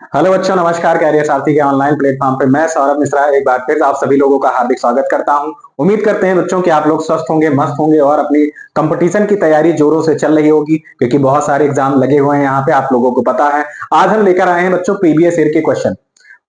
Hello बच्चों, नमस्कार। Career सारथी के ऑनलाइन प्लेटफॉर्म पे मैं सौरभ मिश्रा एक बार फिर आप सभी लोगों का हार्दिक स्वागत करता हूं। उम्मीद करते हैं बच्चों कि आप लोग स्वस्थ होंगे, मस्त होंगे और अपनी कंपटीशन की तैयारी जोरों से चल रही होगी, क्योंकि बहुत सारे एग्जाम लगे हुए हैं यहाँ पे, आप लोगों को पता है। आज हम लेकर आए हैं बच्चों प्रीवियस ईयर के क्वेश्चन।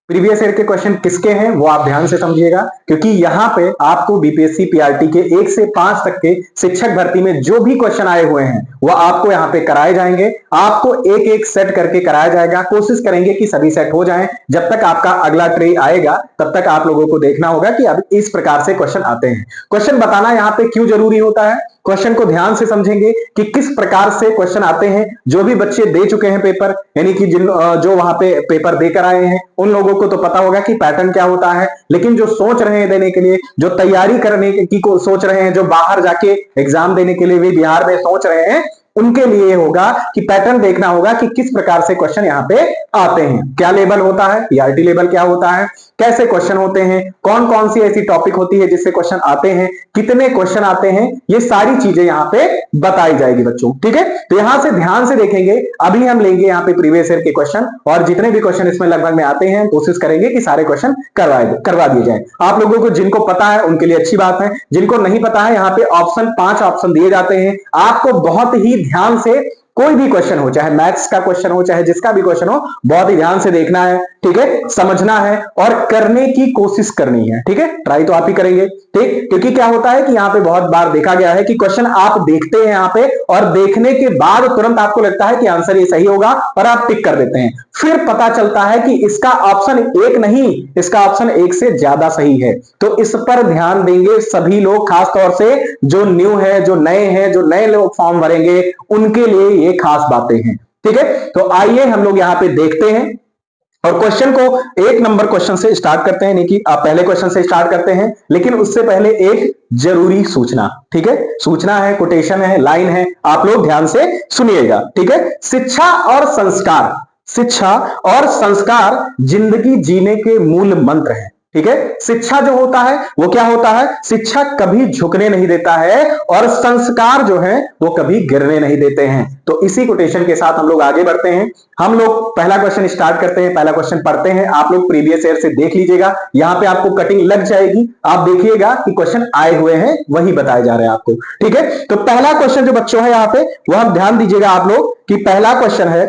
प्रीवियस ईयर के क्वेश्चन किसके हैं वो आप ध्यान से समझिएगा, क्योंकि यहाँ पे आपको बीपीएससी पीआरटी के 1 से 5 तक के शिक्षक भर्ती में जो भी क्वेश्चन आए हुए हैं वो आपको यहाँ पे कराए जाएंगे। आपको एक एक सेट करके कराया जाएगा। कोशिश करेंगे कि सभी सेट हो जाएं। जब तक आपका अगला ट्रे आएगा तब तक आप लोगों को देखना होगा कि अब इस प्रकार से क्वेश्चन आते हैं। क्वेश्चन बताना यहाँ पे क्यों जरूरी होता है, क्वेश्चन को ध्यान से समझेंगे कि किस प्रकार से क्वेश्चन आते हैं। जो भी बच्चे दे चुके हैं पेपर, यानी कि जो वहां पे पेपर देकर आए हैं, उन लोगों को तो पता होगा कि पैटर्न क्या होता है। लेकिन जो सोच रहे हैं देने के लिए, जो तैयारी करने की को सोच रहे हैं, जो बाहर जाके एग्जाम देने के लिए भी बिहार में सोच रहे हैं, उनके लिए होगा कि पैटर्न देखना होगा कि किस प्रकार से क्वेश्चन यहाँ पे आते हैं। क्या लेवल होता है, पीआरटी लेवल क्या होता है, कैसे क्वेश्चन होते हैं, कौन कौन सी ऐसी टॉपिक होती है जिससे क्वेश्चन आते हैं, कितने क्वेश्चन आते हैं, ये सारी चीजें यहाँ पे बताई जाएगी बच्चों। ठीक है, तो यहां से ध्यान से देखेंगे। अभी हम लेंगे यहाँ पे प्रीवियस ईयर के क्वेश्चन, और जितने भी क्वेश्चन इसमें लगभग में आते हैं कोशिश करेंगे कि सारे क्वेश्चन करवा दिए जाए। आप लोगों को जिनको पता है उनके लिए अच्छी बात है, जिनको नहीं पता है यहाँ पे ऑप्शन 5 ऑप्शन दिए जाते हैं। आपको बहुत ही ध्यान से कोई भी क्वेश्चन हो, चाहे मैथ्स का क्वेश्चन हो, चाहे जिसका भी क्वेश्चन हो, बहुत ही ध्यान से देखना है। ठीक है, समझना है और करने की कोशिश करनी है। ठीक है, ट्राई तो आप ही करेंगे। ठीक, क्योंकि क्या होता है कि यहाँ पे बहुत बार देखा गया है कि क्वेश्चन आप देखते हैं यहाँ पे, और देखने के बाद तुरंत आपको लगता है कि आंसर ये सही होगा और आप टिक कर देते हैं। फिर पता चलता है कि इसका ऑप्शन एक नहीं, इसका ऑप्शन एक से ज्यादा सही है। तो इस पर ध्यान देंगे सभी लोग, खासतौर से जो न्यू है, जो नए हैं, जो नए लोग फॉर्म भरेंगे, उनके लिए ये खास बातें हैं। ठीक है, तो आइए हम लोग यहाँ पे देखते हैं और क्वेश्चन को 1 नंबर क्वेश्चन से स्टार्ट करते हैं। नहीं कि आप पहले क्वेश्चन से स्टार्ट करते हैं, लेकिन उससे पहले एक जरूरी सूचना। ठीक है, सूचना है, कोटेशन है, लाइन है, आप लोग ध्यान से सुनिएगा। ठीक है, शिक्षा और संस्कार, शिक्षा और संस्कार जिंदगी जीने के मूल मंत्र हैं। ठीक है, शिक्षा जो होता है वो क्या होता है, शिक्षा कभी झुकने नहीं देता है, और संस्कार जो है वो कभी गिरने नहीं देते हैं। तो इसी कोटेशन के साथ हम लोग आगे बढ़ते हैं। हम लोग पहला क्वेश्चन स्टार्ट करते हैं, पहला क्वेश्चन पढ़ते हैं। आप लोग प्रीवियस ईयर से देख लीजिएगा, यहां पे आपको कटिंग लग जाएगी। आप देखिएगा कि क्वेश्चन आए हुए हैं वही बताए जा रहे हैं आपको। ठीक है, तो पहला क्वेश्चन जो बच्चों है यहाँ पे, वो आप ध्यान दीजिएगा आप लोग कि पहला क्वेश्चन है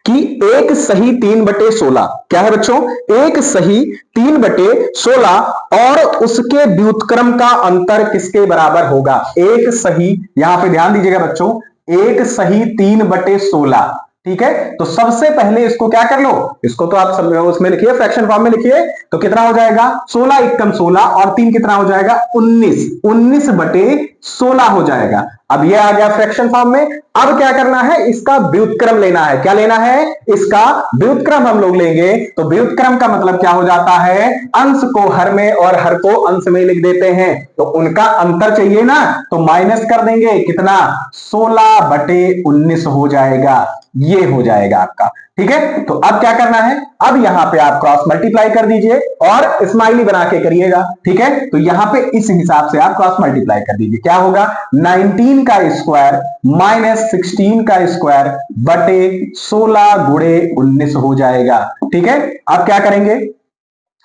कि 1/3/16 क्या है बच्चों, 1/3/16 और उसके व्युत्क्रम का अंतर किसके बराबर होगा। एक सही, यहां पे ध्यान दीजिएगा बच्चों, 1/3/16। ठीक है, तो सबसे पहले इसको क्या कर लो, इसको तो आप उसमें लिखिए, फ्रैक्शन फॉर्म में लिखिए। तो कितना हो जाएगा, 16 एकम 16 और 3 कितना हो जाएगा, 19, 19/16 हो जाएगा। अब ये आ गया फ्रैक्शन फॉर्म में। अब क्या करना है, इसका व्युत्क्रम लेना है। क्या लेना है, इसका व्युत्क्रम हम लोग लेंगे। तो व्युत्क्रम का मतलब क्या हो जाता है, अंश को हर में और हर को अंश में लिख देते हैं। तो उनका अंतर चाहिए ना, तो माइनस कर देंगे, कितना, 16/19 हो जाएगा। ये हो जाएगा आपका। ठीक है, तो अब क्या करना है, अब यहां पे आप क्रॉस मल्टीप्लाई कर दीजिए और स्माइली बना के करिएगा। ठीक है, तो यहां पे इस हिसाब से आप क्रॉस मल्टीप्लाई कर दीजिए। क्या होगा, 19 का स्क्वायर माइनस 16 का स्क्वायर बटे 16 गुणे 19 हो जाएगा। ठीक है, अब क्या करेंगे,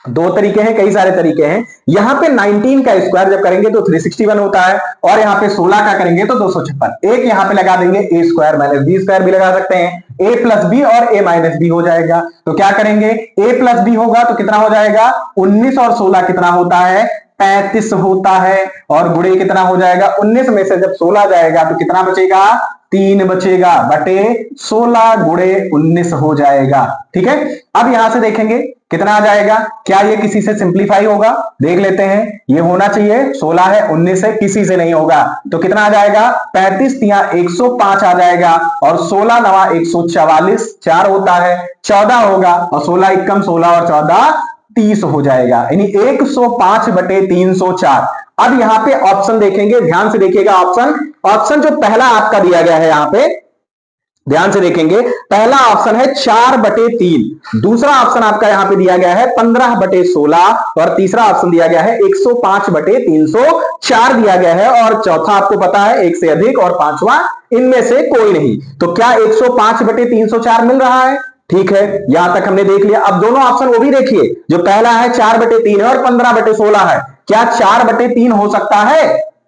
दो तरीके हैं, कई सारे तरीके हैं। यहां पे 19 का स्क्वायर जब करेंगे तो 361 होता है, और यहां पे 16 का करेंगे तो 256। एक यहां पे लगा देंगे, ए स्क्वायर माइनस बी स्क्वायर भी लगा सकते हैं, ए प्लस बी और ए माइनस बी हो जाएगा। तो क्या करेंगे, ए प्लस बी होगा तो कितना हो जाएगा, 19 और 16 कितना होता है, 35 होता है, और गुणे कितना हो जाएगा, 19 में से जब 16 जाएगा तो कितना बचेगा, 3 बचेगा, बटे 16 गुणे 19 हो जाएगा। ठीक है, अब यहां से देखेंगे कितना आ जाएगा, क्या ये किसी से सिंप्लीफाई होगा, देख लेते हैं। ये होना चाहिए, 16 है, 19 है, किसी से नहीं होगा। तो कितना आ जाएगा, 35 तिया 105 आ जाएगा, और 16 नवा 144, 4 होता है, 14 होगा, और 16 एकम 16 और 14 30 हो जाएगा, यानी 105/304। अब यहां पे ऑप्शन देखेंगे, ध्यान से देखिएगा। ऑप्शन जो पहला आपका दिया गया है यहां पे, ध्यान से देखेंगे, पहला ऑप्शन है 4/3, दूसरा ऑप्शन आपका यहां पे दिया गया है 15/16, और तीसरा ऑप्शन दिया गया है 105/304 दिया गया है, और चौथा आपको पता है 1 से अधिक, और पांचवा इनमें से कोई नहीं। तो क्या 105/304 मिल रहा है, ठीक है, यहां तक हमने देख लिया। अब दोनों ऑप्शन वो भी देखिए, जो पहला है 4/3 है और 15/16 है। क्या 4/3 हो सकता है?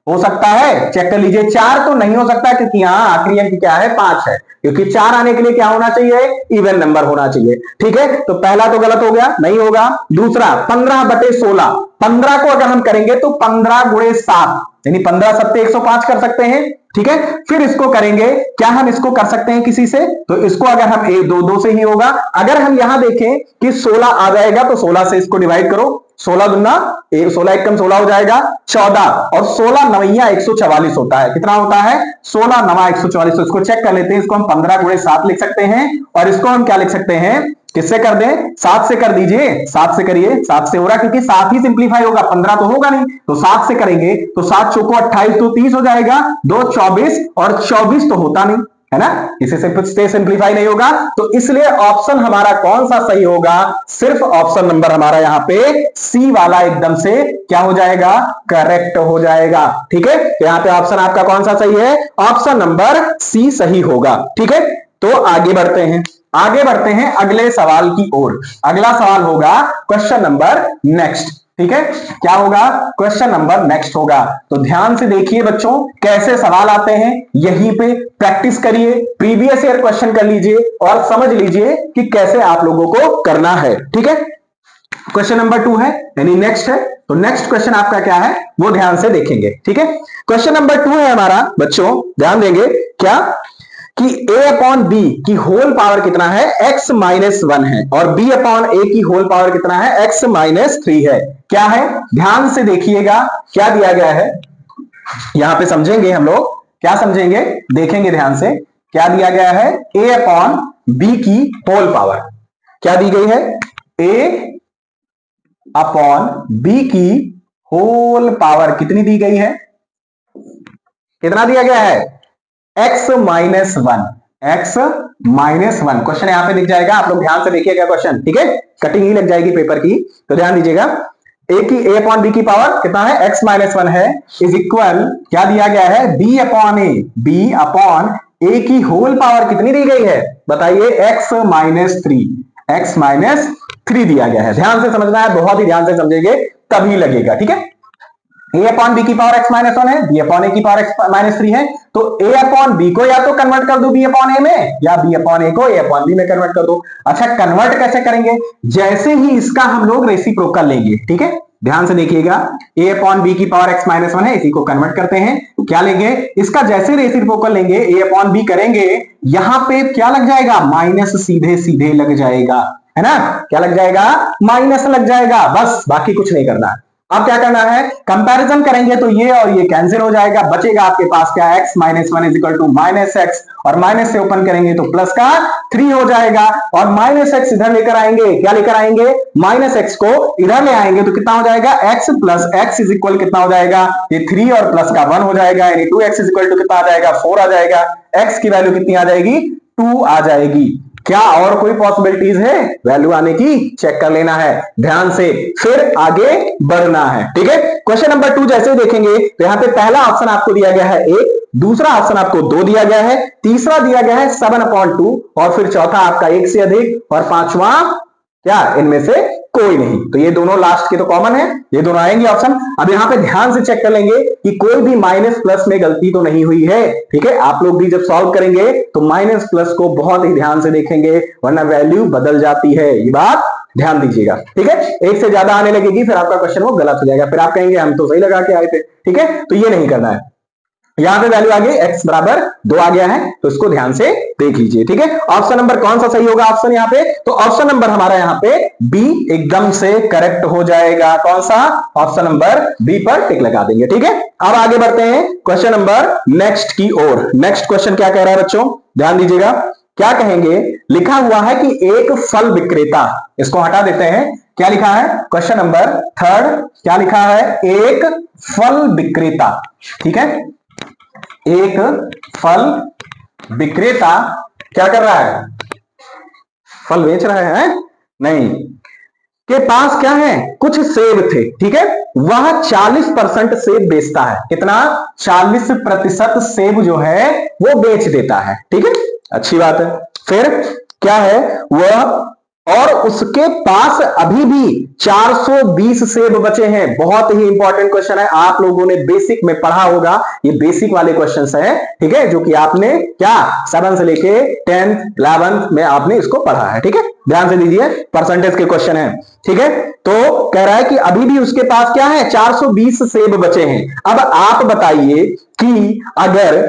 हो सकता है, चेक कर लीजिए। 4 तो नहीं हो सकता, क्योंकि यहां आखिरी अंक क्या है? 5 है, क्योंकि 4 आने के लिए क्या होना चाहिए? इवन नंबर होना चाहिए। ठीक है, तो पहला तो गलत हो गया, नहीं होगा। दूसरा 15/16, 15 को अगर हम करेंगे तो 15 गुणे 7, यानी 15 सत्ते 105 कर सकते हैं। ठीक है, फिर इसको करेंगे, क्या हम इसको कर सकते हैं किसी से? तो इसको अगर हम एक दो से ही होगा। अगर हम यहां देखें कि 16 आ जाएगा तो 16 से इसको डिवाइड करो, 16 दूना 16 एकम 16 हो जाएगा 14, और 16 नवैया 144 होता है। कितना होता है? 16 नवा 144। तो इसको चेक कर लेते हैं। इसको हम 15 गुणे 7 लिख सकते हैं, और इसको हम क्या लिख सकते हैं? किससे कर दें? 7 से कर दीजिए। 7 से करिए, 7 से हो रहा है, क्योंकि 7 ही सिंप्लीफाई होगा, 15 तो होगा नहीं। तो 7 से करेंगे तो 7 चौको 28, तो 30 हो जाएगा, 2 24, और 24 तो होता नहीं है ना, इसे से सिंप्लीफाई नहीं होगा। तो इसलिए ऑप्शन हमारा कौन सा सही होगा? सिर्फ ऑप्शन नंबर हमारा यहां पे सी वाला एकदम से क्या हो जाएगा? करेक्ट हो जाएगा। ठीक है, तो यहां पे ऑप्शन आपका कौन सा सही है? ऑप्शन नंबर सी सही होगा। ठीक है, तो आगे बढ़ते हैं, आगे बढ़ते हैं अगले सवाल की ओर। अगला सवाल होगा क्वेश्चन नंबर नेक्स्ट। ठीक है, क्या होगा? क्वेश्चन नंबर नेक्स्ट होगा। तो ध्यान से देखिए बच्चों, कैसे सवाल आते हैं, यहीं पे प्रैक्टिस करिए, प्रीवियस ईयर क्वेश्चन कर लीजिए और समझ लीजिए कि कैसे आप लोगों को करना है। ठीक है, क्वेश्चन नंबर 2 है, यानी नेक्स्ट है। तो नेक्स्ट क्वेश्चन आपका क्या है वो ध्यान से देखेंगे। ठीक है, क्वेश्चन नंबर 2 है हमारा बच्चों, ध्यान देंगे क्या कि a अपॉन बी की होल पावर कितना है? x माइनस 1 है, और b अपॉन a की होल पावर कितना है? x माइनस 3 है। क्या है? ध्यान से देखिएगा क्या दिया गया है, यहां पे समझेंगे हम लोग। क्या समझेंगे? देखेंगे ध्यान से, क्या दिया गया है? a अपॉन बी की होल पावर क्या दी गई है? a अपॉन बी की होल पावर कितनी दी गई है? कितना दिया गया है? x minus 1, x minus 1। Question यहां पे दिख जाएगा, आप लोग ध्यान से देखिएगा क्वेश्चन। ठीक है, कटिंग ही लग जाएगी पेपर की, तो ध्यान दीजिएगा। a अपॉन बी की पावर कितना है? x माइनस 1 है, इज इक्वल क्या दिया गया है? b upon A, b upon a की होल पावर कितनी दी गई है? बताइए, x माइनस 3, x माइनस 3 दिया गया है। ध्यान से समझना है, बहुत ही ध्यान से समझेंगे तभी लगेगा। ठीक है, a अपॉन बी की पावर x माइनस 1 है, b अपॉन ए की पावर x माइनस 3 है। तो a अपॉन बी को या तो कन्वर्ट कर दो b अपॉन ए में, या b अपॉन ए को a अपॉन बी में कन्वर्ट कर दो। अच्छा, कन्वर्ट कैसे करेंगे? जैसे ही इसका हम लोग रेसिप्रोकल लेंगे। ठीक है, ध्यान से देखिएगा, a अपॉन बी की पावर x माइनस 1 है, इसी को कन्वर्ट करते हैं। क्या लेंगे? इसका जैसे रेसिप्रोकल लेंगे, a अपॉन बी करेंगे, यहां पे क्या लग जाएगा? माइनस सीधे सीधे लग जाएगा, है ना? क्या लग जाएगा? माइनस लग जाएगा, बस, बाकी कुछ नहीं करना है। अब क्या करना है? कंपैरिजन करेंगे तो ये और ये कैंसिल हो जाएगा, बचेगा आपके पास क्या? x minus 1 is equal to minus X, और माइनस से ओपन करेंगे तो प्लस का 3 हो जाएगा, और माइनस एक्स इधर लेकर आएंगे, क्या लेकर आएंगे? माइनस एक्स को इधर ले आएंगे तो कितना हो जाएगा? x plus x is equal कितना हो जाएगा? ये 3 और प्लस का 1 हो जाएगा, यानी 2x इज इक्वल टू कितना आ जाएगा? 4 आ जाएगा। x की वैल्यू कितनी आ जाएगी? 2 आ जाएगी। क्या और कोई पॉसिबिलिटीज है वैल्यू आने की? चेक कर लेना है ध्यान से, फिर आगे बढ़ना है। ठीक है, क्वेश्चन नंबर 2 जैसे देखेंगे तो यहां पे पहला ऑप्शन आपको दिया गया है 1, दूसरा ऑप्शन आपको 2 दिया गया है, तीसरा दिया गया है 7/2, और फिर चौथा आपका 1 से अधिक, और पांचवा क्या? इनमें से कोई नहीं। तो ये दोनों लास्ट के तो कॉमन है, ये दोनों आएंगे ऑप्शन। अब यहां पे ध्यान से चेक कर लेंगे कि कोई भी माइनस प्लस में गलती तो नहीं हुई है। ठीक है, आप लोग भी जब सॉल्व करेंगे तो माइनस प्लस को बहुत ही ध्यान से देखेंगे, वरना वैल्यू बदल जाती है, ये बात ध्यान दीजिएगा। ठीक है, एक से ज्यादा आने लगेगी फिर आपका क्वेश्चन वो गलत हो जाएगा, फिर आप कहेंगे हम तो सही लगा के आए थे। ठीक है, तो ये नहीं करना है। यहां पे वैल्यू आ गई x बराबर 2 आ गया है, तो इसको ध्यान से देख लीजिए। ठीक है, ऑप्शन नंबर कौन सा सही होगा? ऑप्शन यहां पे, तो ऑप्शन नंबर हमारा यहां पे बी एकदम से करेक्ट हो जाएगा। कौन सा? ऑप्शन नंबर बी पर टिक लगा देंगे। ठीक है, अब आगे बढ़ते हैं क्वेश्चन नंबर नेक्स्ट की ओर। नेक्स्ट क्वेश्चन क्या कह रहा है बच्चों? ध्यान दीजिएगा, क्या कहेंगे? लिखा हुआ है कि एक फल विक्रेता, इसको हटा देते हैं, क्या लिखा है? क्वेश्चन नंबर 3 क्या लिखा है? एक फल विक्रेता। ठीक है, एक फल विक्रेता क्या कर रहा है? फल बेच रहा है? नहीं, के पास क्या है? कुछ सेब थे। ठीक है, वह 40% सेब बेचता है। कितना? 40% सेब जो है वो बेच देता है। ठीक है, अच्छी बात है। फिर क्या है वह, और उसके पास अभी भी 420 सेब बचे हैं। बहुत ही इंपॉर्टेंट क्वेश्चन है, आप लोगों ने बेसिक में पढ़ा होगा, ये बेसिक वाले क्वेश्चन है, ठीक है, जो कि आपने क्या 7 से लेके 10th 11th में आपने इसको पढ़ा है, ठीक है, ध्यान से दीजिए, परसेंटेज के क्वेश्चन है, ठीक है। तो कह रहा है कि अभी भी उसके पास क्या है 420 सेब बचे हैं। अब आप बताइए कि अगर,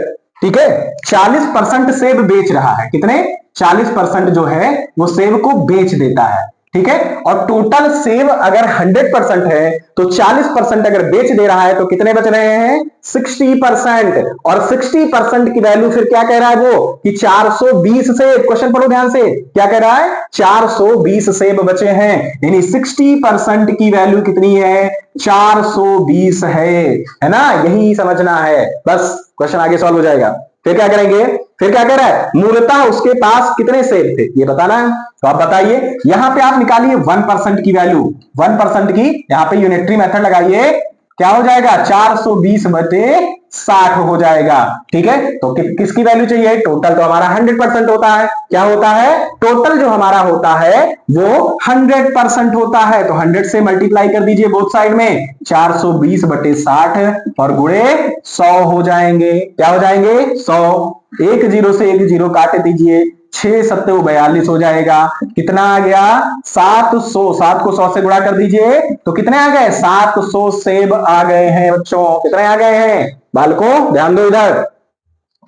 ठीक है, 40% सेब बेच रहा है, कितने 40% जो है वो सेब को बेच देता है, ठीक है, और टोटल सेब अगर 100% है तो 40% अगर बेच दे रहा है तो कितने बच रहे हैं 60%। और 60% की वैल्यू फिर क्या कह रहा है वो कि 420 सेब, क्वेश्चन पढ़ो ध्यान से, क्या कह रहा है 420 सेब बचे हैं, यानी 60% की वैल्यू कितनी है 420 है ना, यही समझना है, बस क्वेश्चन आगे सॉल्व हो जाएगा। फिर क्या करेंगे, फिर क्या कह रहा है मूलतः उसके पास कितने सेब थे ये बताना है, तो आप बताइए, यहां पे आप निकालिए 1% की वैल्यू, 1% की यहां पे यूनिटरी मेथड लगाइए, क्या हो जाएगा 420 बटे 60 हो जाएगा, ठीक है। तो किसकी वैल्यू चाहिए, टोटल तो हमारा 100% होता है, क्या होता है टोटल जो हमारा होता है वो 100% होता है, तो 100 से मल्टीप्लाई कर दीजिए बोथ साइड में, 420 बटे 60 और गुणे 100 हो जाएंगे, क्या हो जाएंगे 100, एक जीरो से एक जीरो काट दीजिए, 6 सत्ते 42 हो जाएगा, कितना आ गया 700, 7 को 100 से गुणा कर दीजिए तो कितने आ गए 700 सेब आ गए हैं बच्चों, कितने आ गए हैं बालकों, ध्यान दो इधर,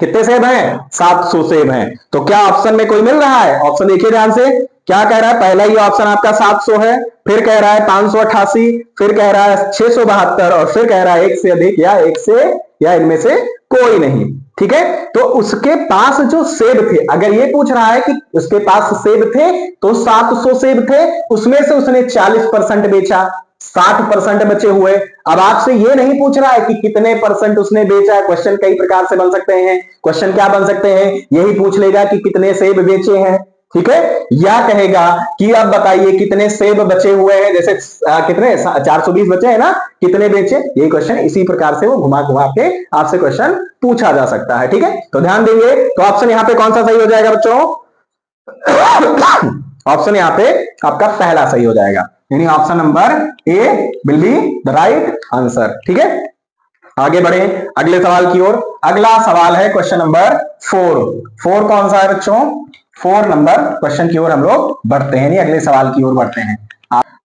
कितने सेब हैं 700 सेब हैं। तो क्या ऑप्शन में कोई मिल रहा है, ऑप्शन देखिए ध्यान से, क्या कह रहा है, पहला ही ऑप्शन आपका 700 है, फिर कह रहा है 588, फिर कह रहा है 672 और फिर कह रहा है एक से अधिक या एक से या इनमें से कोई नहीं, ठीक है। तो उसके पास जो सेब थे, अगर ये पूछ रहा है कि उसके पास सेब थे तो 700 सेब थे, उसमें से उसने 40% बेचा, 60% बचे हुए। अब आपसे ये नहीं पूछ रहा है कि कितने परसेंट उसने बेचा है, क्वेश्चन कई प्रकार से बन सकते हैं, क्वेश्चन क्या बन सकते हैं, यही पूछ लेगा कि कितने सेब बेचे हैं, ठीक है, या कहेगा कि अब बताइए कितने सेब बचे हुए हैं, जैसे कितने 420 बचे हैं ना, कितने बेचे, यही क्वेश्चन इसी प्रकार से वो घुमा घुमा के आपसे क्वेश्चन पूछा जा सकता है, ठीक है। तो ध्यान देंगे, तो ऑप्शन यहां पे कौन सा सही हो जाएगा बच्चों ऑप्शन यहां पे आपका पहला सही हो जाएगा, यानी option number A will be the right answer, ठीक है। आगे बढ़े अगले सवाल की ओर, अगला सवाल है क्वेश्चन नंबर 4 कौन सा है बच्चों, 4 नंबर क्वेश्चन की ओर हम लोग बढ़ते हैं, नहीं अगले सवाल की ओर बढ़ते हैं।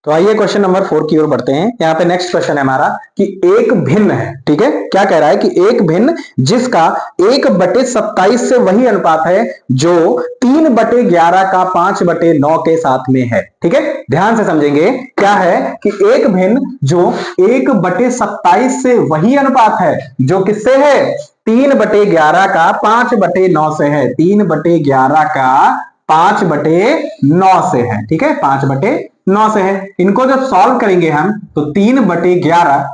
तो आइए क्वेश्चन नंबर 4 की ओर बढ़ते हैं। यहाँ पे नेक्स्ट क्वेश्चन है हमारा कि एक भिन्न है, ठीक है, क्या कह रहा है कि एक भिन्न जिसका 1/27 से वही अनुपात है जो 3/11 का 5/9 के साथ में है, ठीक है, ध्यान से समझेंगे, क्या है कि एक भिन्न जो 1/27 से वही अनुपात है जो किससे है 3/11 का 5/9 से है, 3/11 का 5/9 से है, ठीक है, 5/9 से है। इनको जब सॉल्व करेंगे हम तो 3/11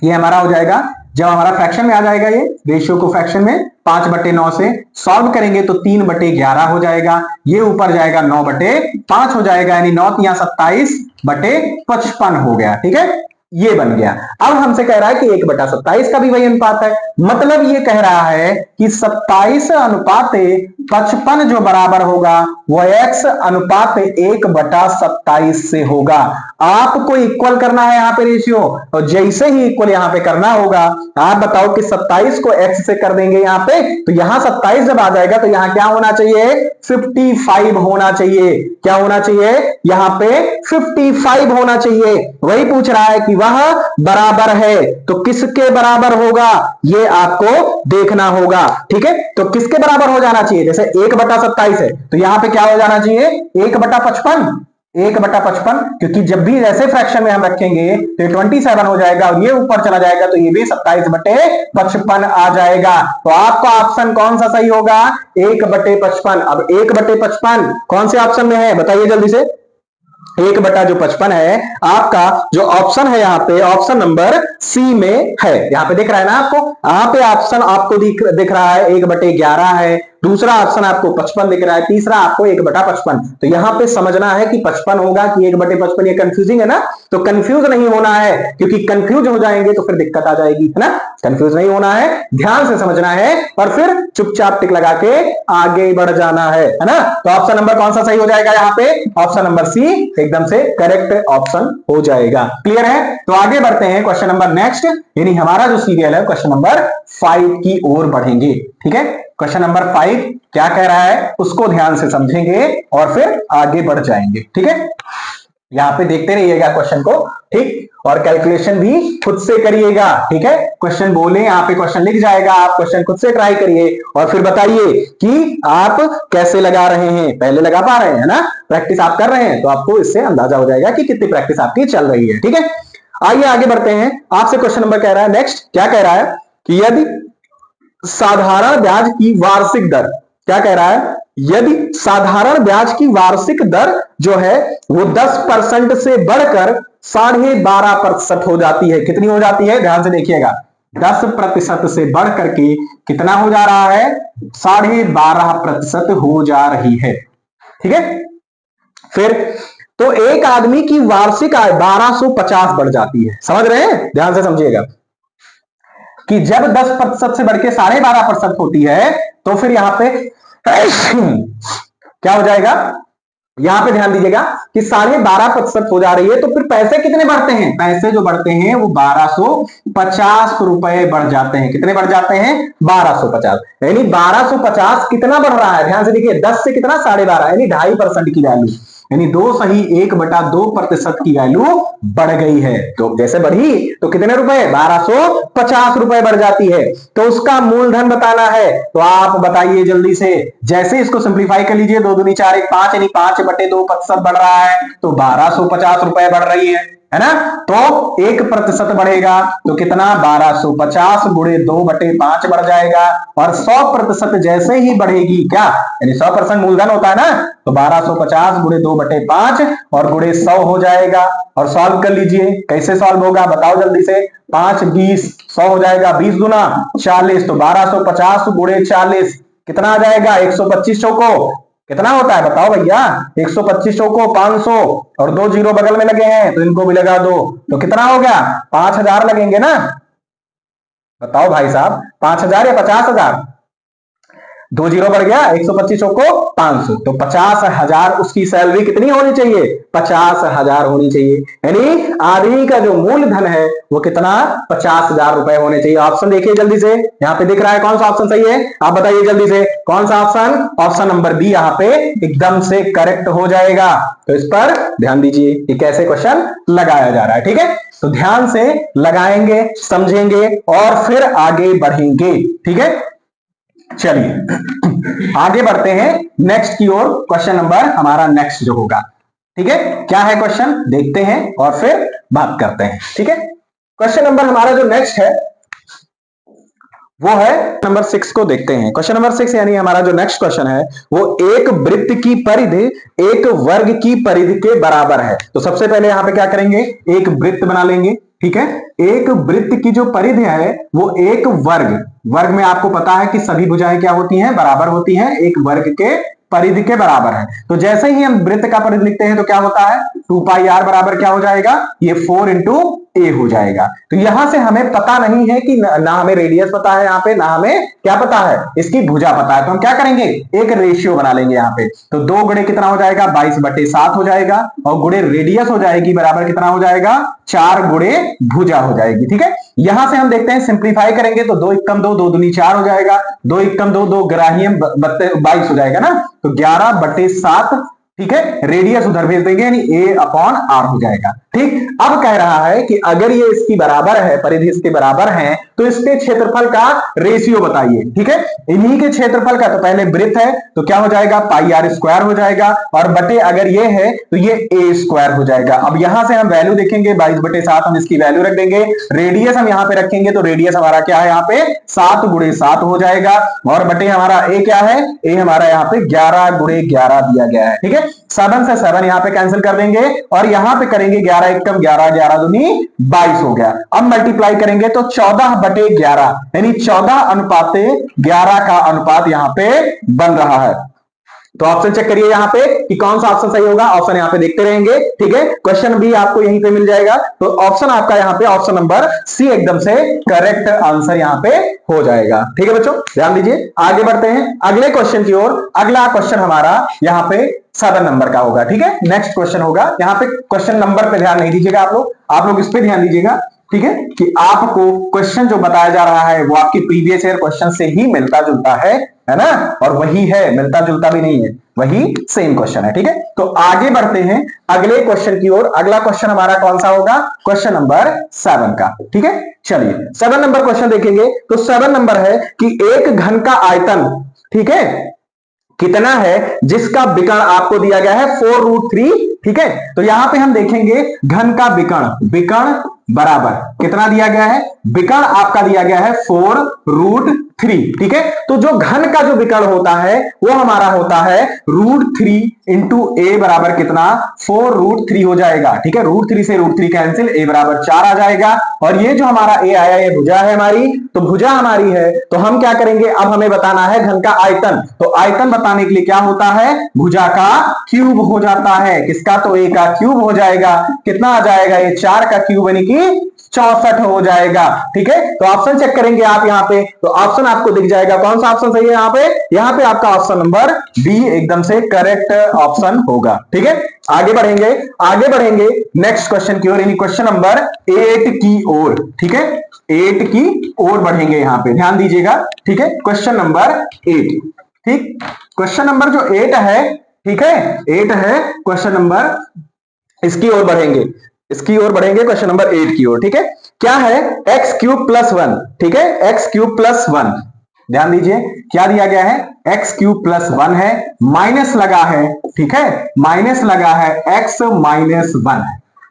ये हमारा हो जाएगा, जब हमारा फ्रैक्शन में आ जाएगा, ये रेशियो को फ्रैक्शन में 5/9 से सॉल्व करेंगे तो 3/11 हो जाएगा, ये ऊपर जाएगा 9/5 हो जाएगा, यानी 9 या 27/55 हो गया, ठीक है, ये बन गया। अब हमसे कह रहा है कि 1/27 का भी वही अनुपात है, मतलब ये कह रहा है कि 27/55 जो बराबर होगा वो x अनुपात 1/27 से होगा। आपको इक्वल करना है यहाँ पे रेशियो, और जैसे ही इक्वल यहाँ पे करना होगा, आप बताओ कि 27 को x से कर देंगे यहाँ पे, तो यहाँ 27 जब आ जाएगा तो यहाँ क्या होना चाहिए 55 होना चाहिए, क्या होना चाहिए यहाँ पे 55 होना चाहिए। वही पूछ रहा है कि वह बराबर है, तो किसके बराबर होगा ये आपको देखना होगा, ठीक है। तो किसके बराबर हो जाना चाहिए, जैसे 1/27 है तो यहां पे क्या हो जाना चाहिए 1/55, 1/55, क्योंकि जब भी ऐसे फ्रैक्शन में हम रखेंगे तो 27 हो जाएगा और ये ऊपर चला जाएगा तो ये भी 27/55 आ जाएगा। तो आपका ऑप्शन कौन सा सही होगा 1/55। अब 1/55 कौन से ऑप्शन में है बताइए जल्दी से, 1/55 है आपका जो ऑप्शन है यहाँ पे ऑप्शन नंबर सी में है, यहाँ पे दिख रहा है ना आपको, यहाँ पे ऑप्शन आपको दिख रहा है 1/11 है, दूसरा ऑप्शन आपको 55 दिख रहा है, तीसरा आपको 1/55। तो यहां पे समझना है कि 55 होगा कि 1/55, ये कंफ्यूजिंग है ना, तो कंफ्यूज नहीं होना है, क्योंकि कंफ्यूज हो जाएंगे तो फिर दिक्कत आ जाएगी, है ना। कंफ्यूज नहीं होना है, ध्यान से समझना है और फिर चुपचाप टिक लगा के आगे बढ़ जाना है ना। तो ऑप्शन नंबर कौन सा सही हो जाएगा यहाँ पे? ऑप्शन नंबर सी एकदम से करेक्ट ऑप्शन हो जाएगा। क्लियर है? तो आगे बढ़ते हैं क्वेश्चन नंबर नेक्स्ट, यानी हमारा जो सीरियल है क्वेश्चन नंबर 5 की ओर बढ़ेंगे। ठीक है, क्वेश्चन नंबर 5 क्या कह रहा है उसको ध्यान से समझेंगे और फिर आगे बढ़ जाएंगे। ठीक है, यहां पे देखते रहिएगा क्वेश्चन को, ठीक, और कैलकुलेशन भी खुद से करिएगा। ठीक है, क्वेश्चन बोले यहाँ पे क्वेश्चन लिख जाएगा, आप क्वेश्चन खुद से ट्राई करिए और फिर बताइए कि आप कैसे लगा रहे हैं, पहले लगा पा रहे हैं ना, प्रैक्टिस आप कर रहे हैं तो आपको इससे अंदाजा हो जाएगा कि कितनी प्रैक्टिस आपकी चल रही है। ठीक है, आइए आगे बढ़ते हैं। आपसे क्वेश्चन नंबर कह रहा है नेक्स्ट, क्या कह रहा है कि यदि साधारण ब्याज की वार्षिक दर, क्या कह रहा है, यदि साधारण ब्याज की वार्षिक दर जो है वो 10% से बढ़कर 12.5% हो जाती है, कितनी हो जाती है? ध्यान से देखिएगा, 10% से बढ़ करके कितना हो जा रहा है? 12.5% हो जा रही है। ठीक है, फिर तो एक आदमी की वार्षिक आय 1250 बढ़ जाती है। समझ रहे हैं? ध्यान से समझिएगा कि जब 10% से बढ़ के 12.5% होती है तो फिर यहां पे क्या हो जाएगा? यहां पे ध्यान दीजिएगा कि 12.5% हो जा रही है, तो फिर पैसे कितने बढ़ते हैं? पैसे जो बढ़ते हैं वो 1250 रुपए बढ़ जाते हैं। कितने बढ़ जाते हैं? 1250। यानी 1250 कितना बढ़ रहा है? ध्यान से देखिए, 10 से कितना? 12.5, यानी 2.5% की वैल्यू, यानी 2 की वैल्यू बढ़ गई है। तो जैसे बढ़ी तो कितने रुपए? 1250 रुपए बढ़ जाती है। तो उसका मूलधन बताना है, तो आप बताइए जल्दी से। जैसे इसको सिंप्लीफाई कर लीजिए, 2 दूनी 4 1 5, यानी 5/2% बढ़ रहा है, तो 1250 रुपए बढ़ रही है ना। तो 1% बढ़ेगा तो कितना? 1250 गुणे 2/5 बढ़ जाएगा। और 100% जैसे ही बढ़ेगी, क्या यानी 100% मूलधन होता है ना, तो 1250 गुणे 2/5 और गुणे 100 हो जाएगा। और सॉल्व कर लीजिए, कैसे सॉल्व होगा बताओ जल्दी से। 5 20 100 हो जाएगा, 20 गुना 40, तो 1250 गुणे 40 कितना आ जाएगा? 125 चौको कितना होता है बताओ भैया? 125 चौको 500, और 2 जीरो बगल में लगे हैं तो इनको भी लगा दो, तो कितना हो गया? 5000 लगेंगे ना। बताओ भाई साहब, 5000 या 50,000? 2 जीरो बढ़ गया, 125 को 500, तो 50,000 उसकी सैलरी कितनी होनी चाहिए? 50,000 होनी चाहिए। यानी आदमी का जो मूलधन है वो कितना? 50,000 रुपए होने चाहिए। ऑप्शन देखिए जल्दी से, यहाँ पे दिख रहा है कौन सा ऑप्शन सही है, आप बताइए जल्दी से कौन सा ऑप्शन? ऑप्शन नंबर बी यहाँ पे एकदम से करेक्ट हो जाएगा। तो इस पर ध्यान दीजिए कि कैसे क्वेश्चन लगाया जा रहा है। ठीक है, तो ध्यान से लगाएंगे, समझेंगे और फिर आगे बढ़ेंगे। ठीक है, चलिए आगे बढ़ते हैं नेक्स्ट की ओर। क्वेश्चन नंबर हमारा नेक्स्ट जो होगा, ठीक है, क्या है क्वेश्चन देखते हैं और फिर बात करते हैं। ठीक है, क्वेश्चन नंबर हमारा जो नेक्स्ट है वो है नंबर 6 को देखते हैं। क्वेश्चन नंबर 6 यानी हमारा जो नेक्स्ट क्वेश्चन है वो एक वृत्त की परिधि एक वर्ग की परिधि के बराबर है। तो सबसे पहले यहां पे क्या करेंगे? एक वृत्त बना लेंगे। ठीक है, एक वृत्त की जो परिधि है वो एक वर्ग में आपको पता है कि सभी भुजाएं क्या होती हैं? बराबर होती हैं, एक वर्ग के परिधि के बराबर है। तो जैसे ही हम वृत्त का परिधि लिखते हैं तो क्या होता है? 2πr बराबर क्या हो जाएगा? ये 4 इंटू ए हो जाएगा। तो यहां से हमें पता नहीं है कि ना हमें रेडियस पता है यहाँ पे, ना हमें क्या पता है? इसकी भुजा पता है। तो हम क्या करेंगे? एक रेशियो बना लेंगे यहाँ पे। तो 2 गुणे कितना हो जाएगा? 22/7 हो जाएगा, और गुणे रेडियस हो जाएगी बराबर कितना हो जाएगा? 4 गुणे भुजा हो जाएगी। ठीक है, यहां से हम देखते हैं सिंप्लीफाई करेंगे तो 2 एकम 2, 2 दूनी 4 हो जाएगा, 2 एकम 2, 2 ग्राहियम 22 हो जाएगा ना, तो 11/7। ठीक है, रेडियस उधर भेज देंगे यानी a/r हो जाएगा। ठीक, अब कह रहा है कि अगर ये इसकी बराबर है, परिधि इसके बराबर है, तो इसके क्षेत्रफल का रेशियो बताइए। ठीक है, इन्हीं के क्षेत्रफल का, तो पहले वृत्त है तो क्या हो जाएगा? πr² हो जाएगा, और बटे अगर ये है तो ये a² हो जाएगा। अब यहां से हम वैल्यू देखेंगे, 22/7 हम इसकी वैल्यू रख देंगे, रेडियस हम यहां पे रखेंगे तो रेडियस हमारा क्या है? यहाँ पे 7 गुणे 7 हो जाएगा, और बटे हमारा a क्या है? a हमारा यहाँ पे 11 गुणे 11 दिया गया है। ठीक है, 7 से 7 यहां पे कैंसिल कर देंगे और यहां पे करेंगे 11 11 एकम 11, 11 दूनी 22 हो गया। अब मल्टीप्लाई करेंगे तो 14/11 यानी 14:11 का अनुपात यहां पे बन रहा है। तो ऑप्शन चेक करिए यहां पे कि कौन सा ऑप्शन सही होगा। ऑप्शन यहां पे देखते रहेंगे, ठीक है। क्वेश्चन भी आपको यहीं पे मिल जाएगा। तो ऑप्शन आपका यहां पे ऑप्शन नंबर सी एकदम से करेक्ट आंसर यहां पे हो जाएगा। ठीक है बच्चों, ध्यान दीजिए। आगे बढ़ते हैं अगले क्वेश्चन की ओर। अगला क्वेश्चन हमारा यहां पे 7 नंबर का होगा। ठीक है, नेक्स्ट क्वेश्चन होगा। यहां पे क्वेश्चन नंबर पे ध्यान नहीं दीजिएगा आप लोग इस पे ध्यान दीजिएगा, ठीक है, कि आपको क्वेश्चन जो बताया जा रहा है वो आपकी प्रीवियस ईयर क्वेश्चन से ही मिलता जुलता है ना, और वही है, मिलता जुलता भी नहीं है, वही सेम क्वेश्चन है। ठीक है, तो आगे बढ़ते हैं अगले क्वेश्चन की ओर। अगला क्वेश्चन हमारा कौन सा होगा? क्वेश्चन नंबर 7 का। ठीक है, चलिए 7 नंबर क्वेश्चन देखेंगे। तो 7 नंबर है कि एक घन का आयतन, ठीक है, कितना है जिसका विकर्ण आपको दिया गया है 4√3। ठीक है, तो यहां पे हम देखेंगे घन का विकर्ण बराबर कितना दिया गया है? विकर्ण आपका दिया गया है 4√3। ठीक है, तो जो घन का जो विकर्ण होता है वो हमारा होता है √3 इंटू ए बराबर कितना? 4√3 हो जाएगा। ठीक है, √3 से √3 कैंसिल, ए बराबर 4 आ जाएगा। और ये जो हमारा ए आया ये भुजा है हमारी, तो भुजा हमारी है तो हम क्या करेंगे, अब हमें बताना है घन का आयतन। तो आयतन बताने के लिए क्या होता है? भुजा का क्यूब हो जाता है। किसका? तो ए का क्यूब हो जाएगा। कितना आ जाएगा? ये 4 का क्यूब यानी कि 64 हो जाएगा। ठीक है, तो ऑप्शन चेक करेंगे आप यहां पे, तो ऑप्शन आपको दिख जाएगा। कौन सा ऑप्शन सही है यहां पे? यहां पे आपका ऑप्शन नंबर बी एकदम से करेक्ट ऑप्शन होगा। ठीक है, आगे बढ़ेंगे नेक्स्ट क्वेश्चन की ओर, यानी क्वेश्चन नंबर 8 की ओर। ठीक है, 8 की ओर बढ़ेंगे यहां पे, ध्यान दीजिएगा। ठीक है, क्वेश्चन नंबर 8। ठीक, क्वेश्चन नंबर जो 8 है, ठीक है, 8 है क्वेश्चन नंबर, इसकी ओर बढ़ेंगे, क्वेश्चन नंबर 8 की ओर। ठीक है, क्या है? x³ + 1। ठीक है, x³ + 1, ध्यान दीजिए क्या दिया गया है? x³ + 1 है, माइनस लगा है। ठीक है, माइनस लगा है, x - 1।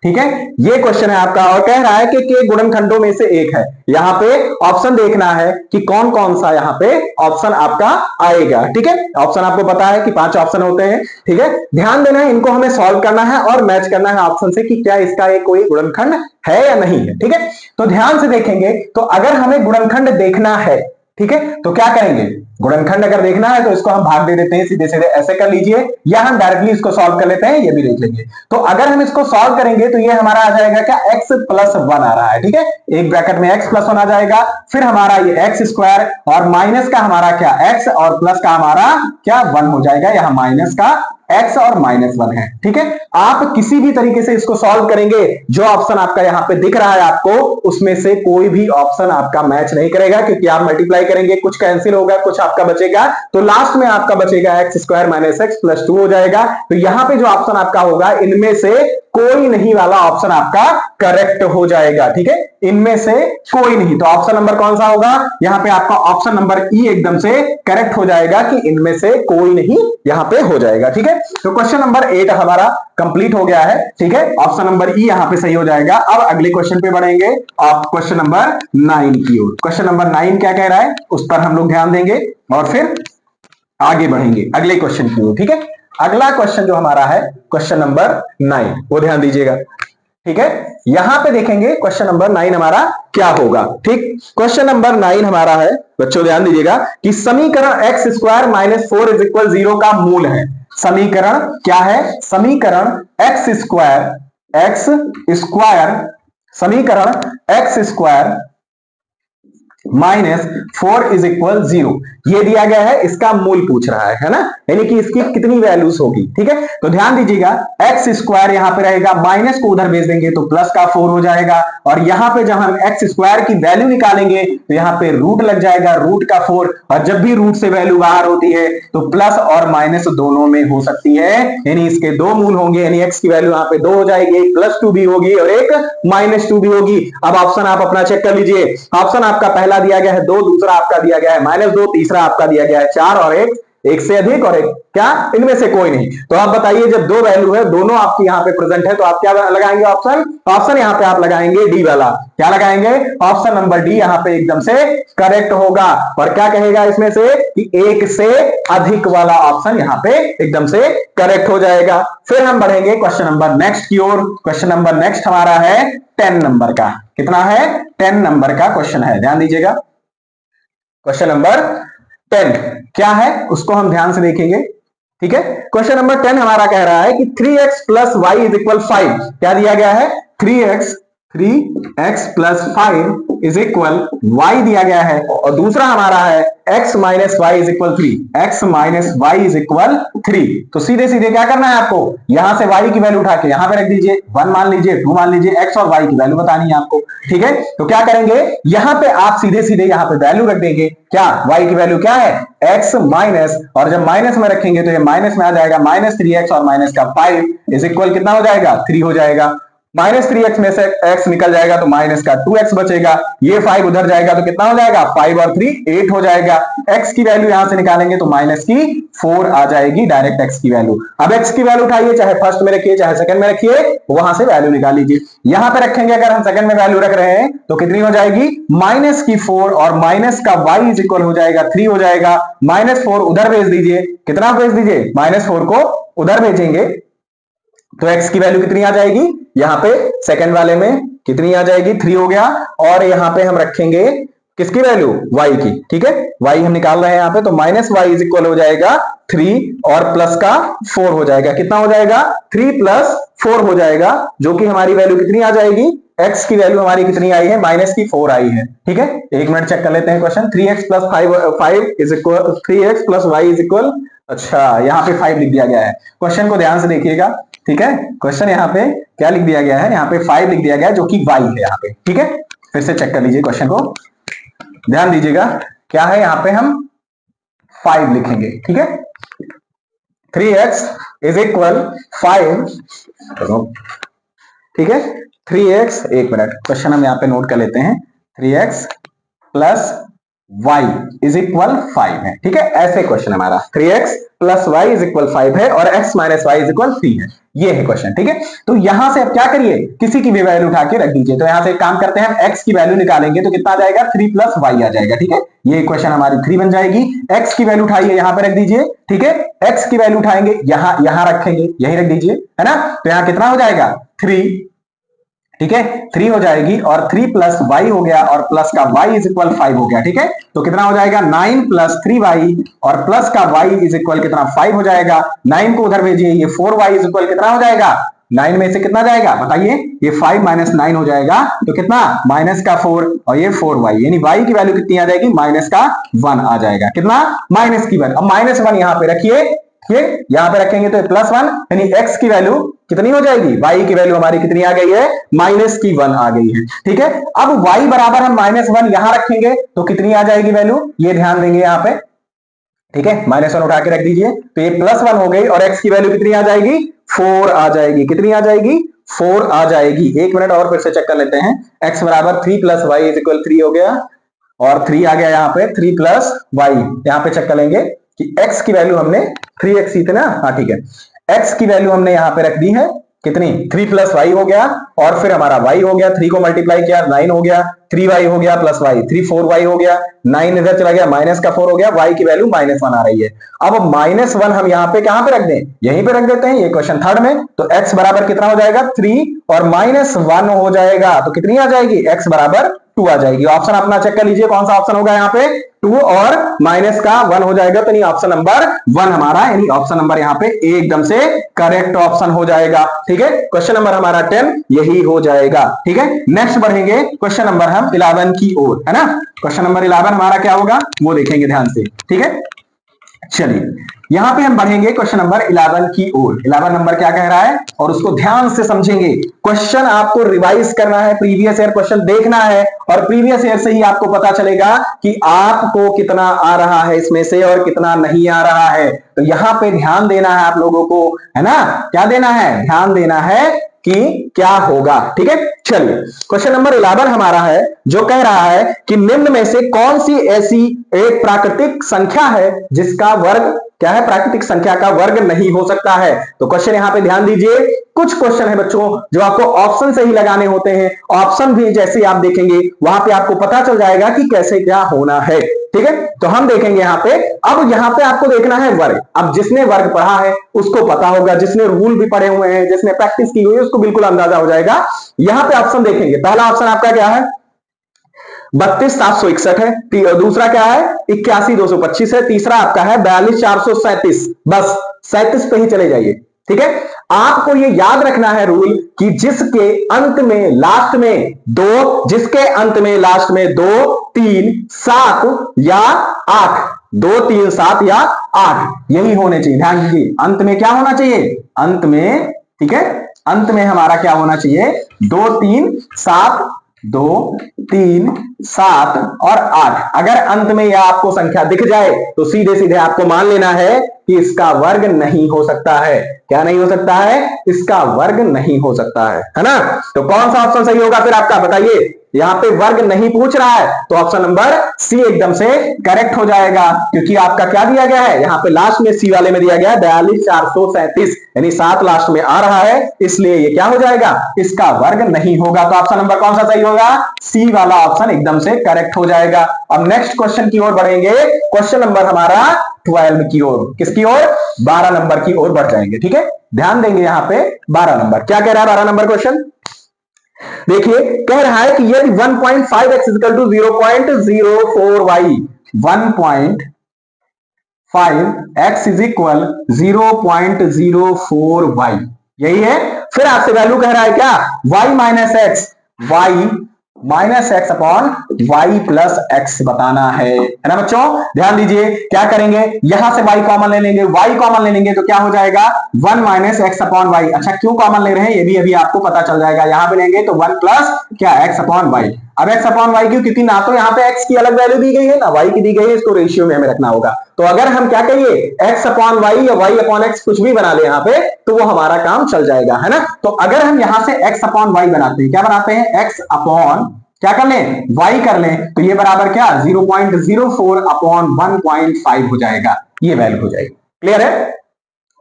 ठीक है, ये क्वेश्चन है आपका और कह रहा है कि के गुणनखंडों में से एक है। यहां पे ऑप्शन देखना है कि कौन कौन सा यहां पे ऑप्शन आपका आएगा। ठीक है, ऑप्शन आपको पता है कि 5 ऑप्शन होते हैं। ठीक है, ध्यान देना है, इनको हमें सॉल्व करना है और मैच करना है ऑप्शन से कि क्या इसका एक कोई गुणनखंड है या नहीं है। ठीक है, तो ध्यान से देखेंगे। तो अगर हमें गुणनखंड देखना है, ठीक है, तो क्या करेंगे? गुणनखंड अगर देखना है तो इसको हम भाग दे देते हैं, सीधे सीधे ऐसे कर लीजिए, या हम डायरेक्टली इसको सॉल्व कर लेते हैं, ये भी देख लेंगे। तो अगर हम इसको सॉल्व करेंगे तो ये हमारा आ जाएगा क्या? x+1 आ रहा है। ठीक है, एक ब्रैकेट में x+1 आ जाएगा, फिर हमारा ये x² और माइनस का हमारा क्या? x और प्लस का हमारा क्या? 1 हो जाएगा। यहां माइनस का x और -1 है। ठीक है, आप किसी भी तरीके से इसको सॉल्व करेंगे, जो ऑप्शन आपका यहां पे दिख रहा है आपको, उसमें से कोई भी ऑप्शन आपका मैच नहीं करेगा, क्योंकि आप मल्टीप्लाई करेंगे, कुछ कैंसिल होगा, कुछ आपका बचेगा, तो लास्ट में आपका बचेगा x² - x + 2 हो जाएगा। तो यहां पे जो ऑप्शन आपका होगा, इनमें से कोई नहीं वाला ऑप्शन आपका करेक्ट हो जाएगा। ठीक है, इनमें से कोई नहीं, तो ऑप्शन नंबर कौन सा होगा? यहां पे आपका ऑप्शन नंबर ई एकदम से करेक्ट हो जाएगा कि इनमें से कोई नहीं यहां पे हो जाएगा। ठीक है, तो क्वेश्चन नंबर 8 हमारा कंप्लीट हो गया है। ठीक है, ऑप्शन नंबर ई यहां पे सही हो जाएगा। अब अगले क्वेश्चन पे बढ़ेंगे, आप क्वेश्चन नंबर 9 की ओर। क्वेश्चन नंबर 9 क्या कह रहा है उस पर हम लोग ध्यान देंगे और फिर आगे बढ़ेंगे अगले क्वेश्चन की ओर। ठीक है, अगला क्वेश्चन जो हमारा है क्वेश्चन नंबर 9, वो ध्यान दीजिएगा। ठीक है, यहां पे देखेंगे क्वेश्चन नंबर 9 हमारा क्या होगा। ठीक, क्वेश्चन नंबर 9 हमारा है, बच्चों ध्यान दीजिएगा, कि समीकरण x² - 4 = 0 का मूल है। समीकरण क्या है? समीकरण समीकरण x² -4 = 0 ये दिया गया है, इसका मूल पूछ रहा है ना, यानी कि इसकी कितनी वैल्यूज होगी। ठीक है, तो ध्यान दीजिएगा, x² यहां पे रहेगा, माइनस को उधर भेज देंगे तो प्लस का 4 हो जाएगा, और यहां पे जब हम x² की वैल्यू निकालेंगे तो यहां पे रूट लग जाएगा, रूट का 4, और जब भी रूट से वैल्यू बाहर होती है तो प्लस और माइनस दोनों में हो सकती है, यानी इसके 2 मूल होंगे, यानी x की वैल्यू यहां पे 2 हो जाएगी, एक +2 भी होगी और एक -2 भी होगी। अब ऑप्शन आप अपना चेक कर लीजिए, ऑप्शन आपका पहला दिया गया है 2, दूसरा आपका दिया गया है -2, तीसरा आपका दिया गया है 4 और एक एक से अधिक और एक क्या, इनमें से कोई नहीं। तो आप बताइए जब दो वैल्यू है, दोनों आपकी यहाँ पे प्रेजेंट है, तो आप क्या लगाएंगे ऑप्शन, ऑप्शन यहाँ पे आप लगाएंगे डी वाला। क्या लगाएंगे, ऑप्शन नंबर डी यहाँ पे एकदम से करेक्ट होगा। और क्या कहेगा इसमें से कि एक से अधिक वाला ऑप्शन यहाँ पे एकदम से करेक्ट हो जाएगा। फिर हम बढ़ेंगे क्वेश्चन नंबर नेक्स्ट की ओर। क्वेश्चन नंबर नेक्स्ट हमारा है 10 नंबर का। कितना है, 10 नंबर का क्वेश्चन है, ध्यान दीजिएगा। क्वेश्चन नंबर 10 क्या है उसको हम ध्यान से देखेंगे, ठीक है। क्वेश्चन नंबर 10 हमारा कह रहा है कि 3x plus Y is equal 5। क्या दिया गया है, 3x plus 5 is equal y दिया गया है। और दूसरा हमारा है x minus Y is equal 3, x minus Y is equal 3। तो सीधे सीधे क्या करना है आपको, यहां से y की वैल्यू उठा के यहां पे रख दीजिए, 1 मान लीजिए, 2 मान लीजिए, x और y की वैल्यू बतानी है आपको, ठीक है। तो क्या करेंगे, यहां पे आप सीधे सीधे यहां पे वैल्यू रख देंगे। क्या, y की वैल्यू क्या है, x माइनस, और जब माइनस में रखेंगे तो ये माइनस में आ जाएगा, माइनस 3x और माइनस का 5 इज इक्वल कितना हो जाएगा, 3 हो जाएगा। माइनस 3x में से x निकल जाएगा तो माइनस का 2x बचेगा, ये 5 उधर जाएगा तो कितना हो जाएगा, 5 और 3 8 हो जाएगा। x की वैल्यू यहां से निकालेंगे तो माइनस की 4 आ जाएगी, डायरेक्ट x की वैल्यू। अब x की वैल्यू उठाइए, चाहे फर्स्ट में रखिए चाहे सेकंड में रखिए, वहां से वैल्यू निकाल लीजिए। यहां पे रखेंगे, अगर हम सेकंड में वैल्यू रख रहे हैं तो कितनी हो जाएगी, माइनस की 4 और माइनस का y इज इक्वल हो जाएगा 3 हो जाएगा। माइनस 4 उधर भेज दीजिए, कितना भेज दीजिए, माइनस 4 को उधर भेजेंगे तो x की वैल्यू कितनी आ जाएगी, यहां पे सेकंड वाले में कितनी आ जाएगी, 3 हो गया। और यहां पे हम रखेंगे किसकी वैल्यू, y की, ठीक है। y हम निकाल रहे हैं यहां पे, तो माइनस वाई इज इक्वल हो जाएगा 3 और प्लस का 4 हो जाएगा। कितना हो जाएगा, 3 प्लस 4 हो जाएगा, जो कि हमारी वैल्यू कितनी आ जाएगी, x की वैल्यू हमारी कितनी आई है, माइनस की 4 आई है, ठीक है। एक मिनट चेक कर लेते हैं question. 3x plus 5 is equal 3x plus Y is equal, अच्छा यहाँ पे 5 लिख दिया गया है। क्वेश्चन को ध्यान से देखिएगा, ठीक है। क्वेश्चन यहाँ पे क्या लिख दिया गया है, यहाँ पे 5 लिख दिया गया है, जो कि y है यहाँ पे, ठीक है। फिर से चेक कर लीजिए क्वेश्चन को, ध्यान दीजिएगा क्या है, यहाँ पे हम 5 लिखेंगे, ठीक है। 3x इज इक्वल 5, ठीक है। 3x, एक मिनट, क्वेश्चन हम यहाँ पे नोट कर लेते हैं। 3x plus y is equal 5 है, ठीक है। ऐसे क्वेश्चन हमारा 3x plus y is equal 5 है और x minus Y is equal 3 है, ये है क्वेश्चन, ठीक है। तो यहां से अब क्या करिए, किसी की भी वैल्यू उठा के रख दीजिए। तो यहां से एक काम करते हैं, हम x की वैल्यू निकालेंगे तो कितना आ जाएगा, 3 प्लस वाई आ जाएगा, ठीक है। ये क्वेश्चन हमारी 3 बन जाएगी। x की वैल्यू उठाइए, यहां पे रख दीजिए, ठीक है। x की वैल्यू उठाएंगे, यहां रखेंगे, यही रख दीजिए, है ना। तो यहां कितना हो जाएगा, 3, ठीक है, 3 हो जाएगी, और 3 प्लस वाई हो गया, और प्लस का y इज इक्वल 5 हो गया, ठीक है। तो कितना हो जाएगा, 9 प्लस 3y, और प्लस का y इज इक्वल कितना, 5 हो जाएगा। 9 को उधर भेजिए, ये 4y इज इक्वल कितना हो जाएगा, 9 में से कितना जाएगा बताइए, ये 5 माइनस 9 हो जाएगा, तो कितना, माइनस का 4 और ये 4y, यानी y की वैल्यू कितनी आ जाएगी, माइनस का 1 आ जाएगा। कितना, माइनस की 1। अब माइनस 1 यहां पे रखिए, ठीक, यहां पे रखेंगे तो प्लस 1, यानी x की वैल्यू कितनी हो जाएगी, y की वैल्यू हमारी कितनी आ गई है, माइनस की 1 आ गई है, ठीक है। अब y बराबर हम माइनस 1 यहां रखेंगे तो कितनी आ जाएगी वैल्यू, ये ध्यान देंगे यहां पे, ठीक है। माइनस 1 उठा के रख दीजिए, तो ये प्लस 1 हो गई, और x की वैल्यू कितनी आ जाएगी, 4 आ जाएगी। कितनी आ जाएगी, 4 आ जाएगी। एक मिनट और फिर से चेक कर लेते हैं। x बराबर 3 प्लस वाई इज इक्वल 3 हो गया, और 3 आ गया यहाँ पे, 3 प्लस वाई, यहाँ पे चेक कर लेंगे कि x की वैल्यू हमने 3x ही थे ना, हाँ ठीक है, x की वैल्यू हमने यहाँ पे रख दी है कितनी, 3 प्लस वाई हो गया, और फिर हमारा y हो गया, 3 को मल्टीप्लाई किया 9 हो गया, 3y हो गया प्लस y, 3 4y हो गया, 9 इधर चला गया, माइनस का 4 हो गया, y की वैल्यू माइनस 1 आ रही है। अब माइनस 1 हम यहाँ पे कहां पे रख दें, यहीं पे रख देते हैं, ये क्वेश्चन थर्ड में। तो x बराबर कितना हो जाएगा, 3 और माइनस 1 हो जाएगा, तो कितनी आ जाएगी, x बराबर 2 आ जाएगी। ऑप्शन अपना चेक कर लीजिए कौन सा ऑप्शन होगा यहाँ पे, 2 और माइनस का 1 हो जाएगा, तो नहीं ऑप्शन नंबर 1 हमारा, यानी ऑप्शन नंबर यहाँ पे एकदम से करेक्ट ऑप्शन हो जाएगा, ठीक है। क्वेश्चन नंबर हमारा 10 यही हो जाएगा, ठीक है। नेक्स्ट बढ़ेंगे क्वेश्चन नंबर हम 11 की ओर, है ना। क्वेश्चन नंबर 11 हमारा क्या होगा वो देखेंगे ध्यान से, ठीक है। चलिए यहां पे हम बढ़ेंगे क्वेश्चन नंबर 11 की ओर। 11 नंबर क्या कह रहा है और उसको ध्यान से समझेंगे। क्वेश्चन आपको रिवाइज करना है, प्रीवियस ईयर क्वेश्चन देखना है, और प्रीवियस ईयर से ही आपको पता चलेगा कि आपको कितना आ रहा है इसमें से और कितना नहीं आ रहा है। तो यहां पे ध्यान देना है आप लोगों को, है ना, क्या देना है, ध्यान देना है कि क्या होगा, ठीक है। चलिए क्वेश्चन नंबर 11 हमारा है, जो कह रहा है कि निम्न में से कौन सी ऐसी एक प्राकृतिक संख्या है जिसका वर्ग क्या है, प्राकृतिक संख्या का वर्ग नहीं हो सकता है। तो क्वेश्चन यहां पे ध्यान दीजिए, कुछ क्वेश्चन है बच्चों जो आपको ऑप्शन से ही लगाने होते हैं। ऑप्शन भी जैसे ही आप देखेंगे वहां पे आपको पता चल जाएगा कि कैसे क्या होना है। ठीक है, तो हम देखेंगे यहां पे। अब यहां पे आपको देखना है वर्ग। अब जिसने वर्ग पढ़ा है उसको पता होगा, जिसने रूल भी पढ़े हुए हैं, जिसने प्रैक्टिस की हुई है उसको बिल्कुल अंदाजा हो जाएगा। यहां पे ऑप्शन देखेंगे, पहला ऑप्शन आपका क्या है, 32,761 है। दूसरा क्या है, 81,225 है। तीसरा आपका है 42,437। बस 37 पे ही चले जाइए। ठीक है, आपको ये याद रखना है रूल कि जिसके अंत में लास्ट में दो, जिसके अंत में लास्ट में 2, 3, 7 या 8, 2, 3, 7 या 8 यही होने चाहिए। ध्यान दीजिए, अंत में क्या होना चाहिए, अंत में, ठीक है, अंत में हमारा क्या होना चाहिए, 2, 3, 7, 2, 3, 7 और 8। अगर अंत में यह आपको संख्या दिख जाए तो सीधे सीधे आपको मान लेना है कि इसका वर्ग नहीं हो सकता है। क्या नहीं हो सकता है, इसका वर्ग नहीं हो सकता है ना। तो कौन सा ऑप्शन सही होगा फिर आपका बताइए। यहां पे वर्ग नहीं पूछ रहा है तो ऑप्शन नंबर सी एकदम से करेक्ट हो जाएगा, क्योंकि आपका क्या दिया गया है, यहां पे लास्ट में सी वाले में दिया गया है 42,437, यानी 7 लास्ट में आ रहा है, इसलिए ये क्या हो जाएगा, इसका वर्ग नहीं होगा। तो ऑप्शन नंबर कौन सा सही होगा, सी वाला ऑप्शन एकदम से करेक्ट हो जाएगा। अब नेक्स्ट क्वेश्चन की ओर बढ़ेंगे। क्वेश्चन नंबर हमारा 12 की ओर, किसकी ओर, 12 नंबर की ओर बढ़ जाएंगे। ठीक है, ध्यान देंगे यहां पे 12 नंबर क्या कह रहा है। 12 नंबर क्वेश्चन देखिए, कह रहा है कि यदि 1.5x equal to 0.04y, 1.5x is equal 0.04y, यही है। फिर आपसे वैल्यू कह रहा है क्या, y minus X, y minus X upon Y plus X बताना है ना बच्चों। ध्यान दीजिए, क्या करेंगे, यहां से y कॉमन ले लेंगे, y कॉमन ले लेंगे तो क्या हो जाएगा, 1 माइनस एक्स अपॉन वाई। अच्छा, क्यों कॉमन ले रहे हैं ये भी अभी आपको पता चल जाएगा। यहां पे लेंगे तो 1 प्लस क्या, एक्स अपॉन वाई। अब एक्स अपॉन वाई क्यों, क्योंकि ना तो यहाँ पे एक्स की अलग वैल्यू दी गई है ना वाई की दी गई है, इसको रेशियो में हमें रखना होगा। तो अगर हम क्या कहिए, एक्स अपॉन वाई या वाई अपॉन एक्स कुछ भी बना ले यहाँ पे तो वो हमारा काम चल जाएगा, है ना। तो अगर हम यहां से एक्स अपॉन वाई बनाते हैं, क्या बनाते हैं, एक्स अपॉन क्या कर लें, y कर लें, तो ये बराबर क्या, 0.04 अपॉन 1.5 हो जाएगा, ये वैल्यू हो जाएगी। क्लियर है।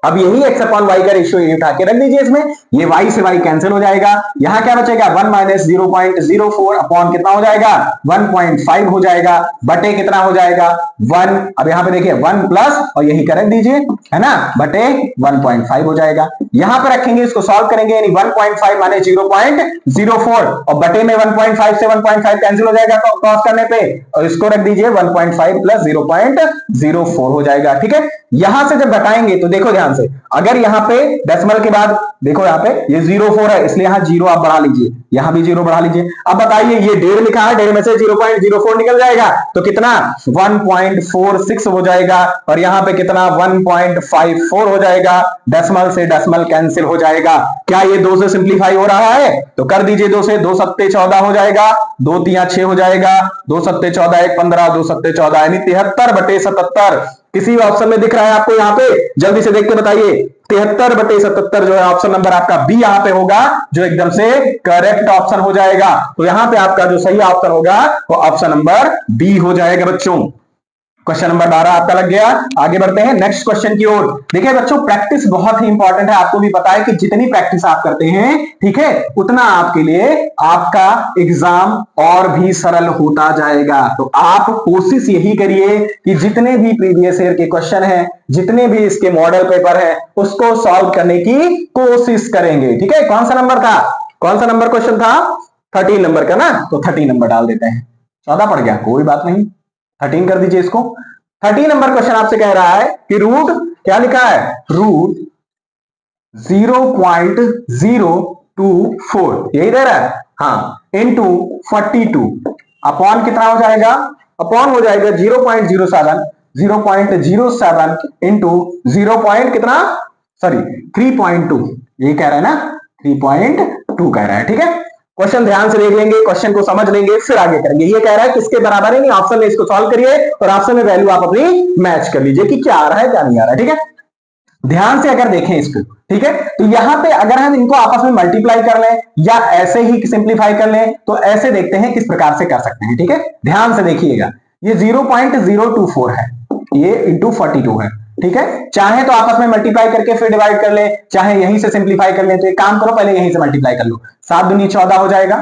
अब यही x अपॉन वाई का रेशियो ये उठा के रख दीजिए इसमें, ये y से y कैंसिल हो जाएगा। यहां क्या बचेगा, 1 माइनस 0.04 अपॉन कितना हो जाएगा, 1.5 हो जाएगा, बटे कितना हो जाएगा 1। अब यहां पे देखिए 1 प्लस और यही कर दीजिए, है ना, बटे 1.5 हो जाएगा। यहां पे रखेंगे, इसको सॉल्व करेंगे, यानी 1.5 माइनस 0.04 और बटे में 1.5 से 1.5 कैंसिल हो जाएगा क्रॉस करने पे, और इसको रख दीजिए 1.5 प्लस 0.04 हो जाएगा। ठीक है, यहां से जब घटाएंगे तो देखो ध्यान से, अगर यहां पे डेसिमल के बाद देखो यहां पे ये 0.4 है, इसलिए यहां 0 आप बढ़ा लीजिए, यहां भी 0 बढ़ा लीजिए। अब बताइए, ये 1.5 लिखा है, 1.5 में से 0.04 निकल जाएगा तो कितना 1.46 हो जाएगा, और यहां पे कितना 1.54 हो जाएगा। डेसिमल से डेसिमल कैंसिल हो जाएगा। क्या ये 2 से सिंप्लीफाई हो रहा है, तो कर दीजिए 2 से, 2 सत्ते 14 हो जाएगा, 2 तिया 6 हो जाएगा, 2 सत्ते 14, 1 15, 2 सत्ते 14 यानी 73/77। किसी ऑप्शन में दिख रहा है आपको यहां पे, जल्दी से देख के बताइए। 73/77 जो है ऑप्शन नंबर आपका बी यहां पे होगा, जो एकदम से करेक्ट ऑप्शन हो जाएगा। तो यहां पे आपका जो सही ऑप्शन होगा वो ऑप्शन नंबर बी हो जाएगा बच्चों। क्वेश्चन नंबर 12 आपका लग गया। आगे बढ़ते हैं नेक्स्ट क्वेश्चन की ओर। देखिए बच्चों, प्रैक्टिस बहुत ही इंपॉर्टेंट है। आपको भी पता है कि जितनी प्रैक्टिस आप करते हैं, ठीक है, उतना आपके लिए आपका एग्जाम और भी सरल होता जाएगा। तो आप कोशिश यही करिए कि जितने भी प्रीवियस ईयर के क्वेश्चन हैं, जितने भी इसके मॉडल पेपर है, उसको सॉल्व करने की कोशिश करेंगे। ठीक है, कौन सा नंबर था, कौन सा नंबर क्वेश्चन था, 13 नंबर का ना, तो 13 नंबर डाल देते हैं। 14 पड़ गया, कोई बात नहीं, 13 कर दीजिए इसको। 13 नंबर क्वेश्चन आपसे कह रहा है कि रूट क्या लिखा है, रूट 0.024 यही दे रहा है, हाँ, इंटू 42 अपॉन कितना हो जाएगा, अपॉन हो जाएगा 0.07, 0.07 इंटू 0. कितना, सॉरी 3.2, यही कह रहा है ना, 3.2 कह रहा है। ठीक है, क्वेश्चन ध्यान से देख लेंगे, क्वेश्चन को समझ लेंगे, फिर आगे करेंगे। ये कह रहा है किसके बराबर है, नहीं ऑप्शन में इसको सॉल्व करिए और ऑप्शन में वैल्यू आप अपनी मैच कर लीजिए कि क्या आ रहा है क्या नहीं आ रहा है। ठीक है, ध्यान से अगर देखें इसको, ठीक है, तो यहां पे अगर हम इनको आपस में मल्टीप्लाई कर लें या ऐसे ही सिंप्लीफाई कर लें तो ऐसे देखते हैं किस प्रकार से कर सकते हैं। ठीक है, ध्यान से देखिएगा, ये 0.024 है, ये इंटू 42 है। ठीक है, चाहे तो आपस में मल्टीप्लाई करके फिर डिवाइड कर ले, चाहे यहीं से सिंप्लीफाई कर ले। तो एक काम करो, पहले यहीं से मल्टीप्लाई कर लो, 7 दूनी 14 हो जाएगा।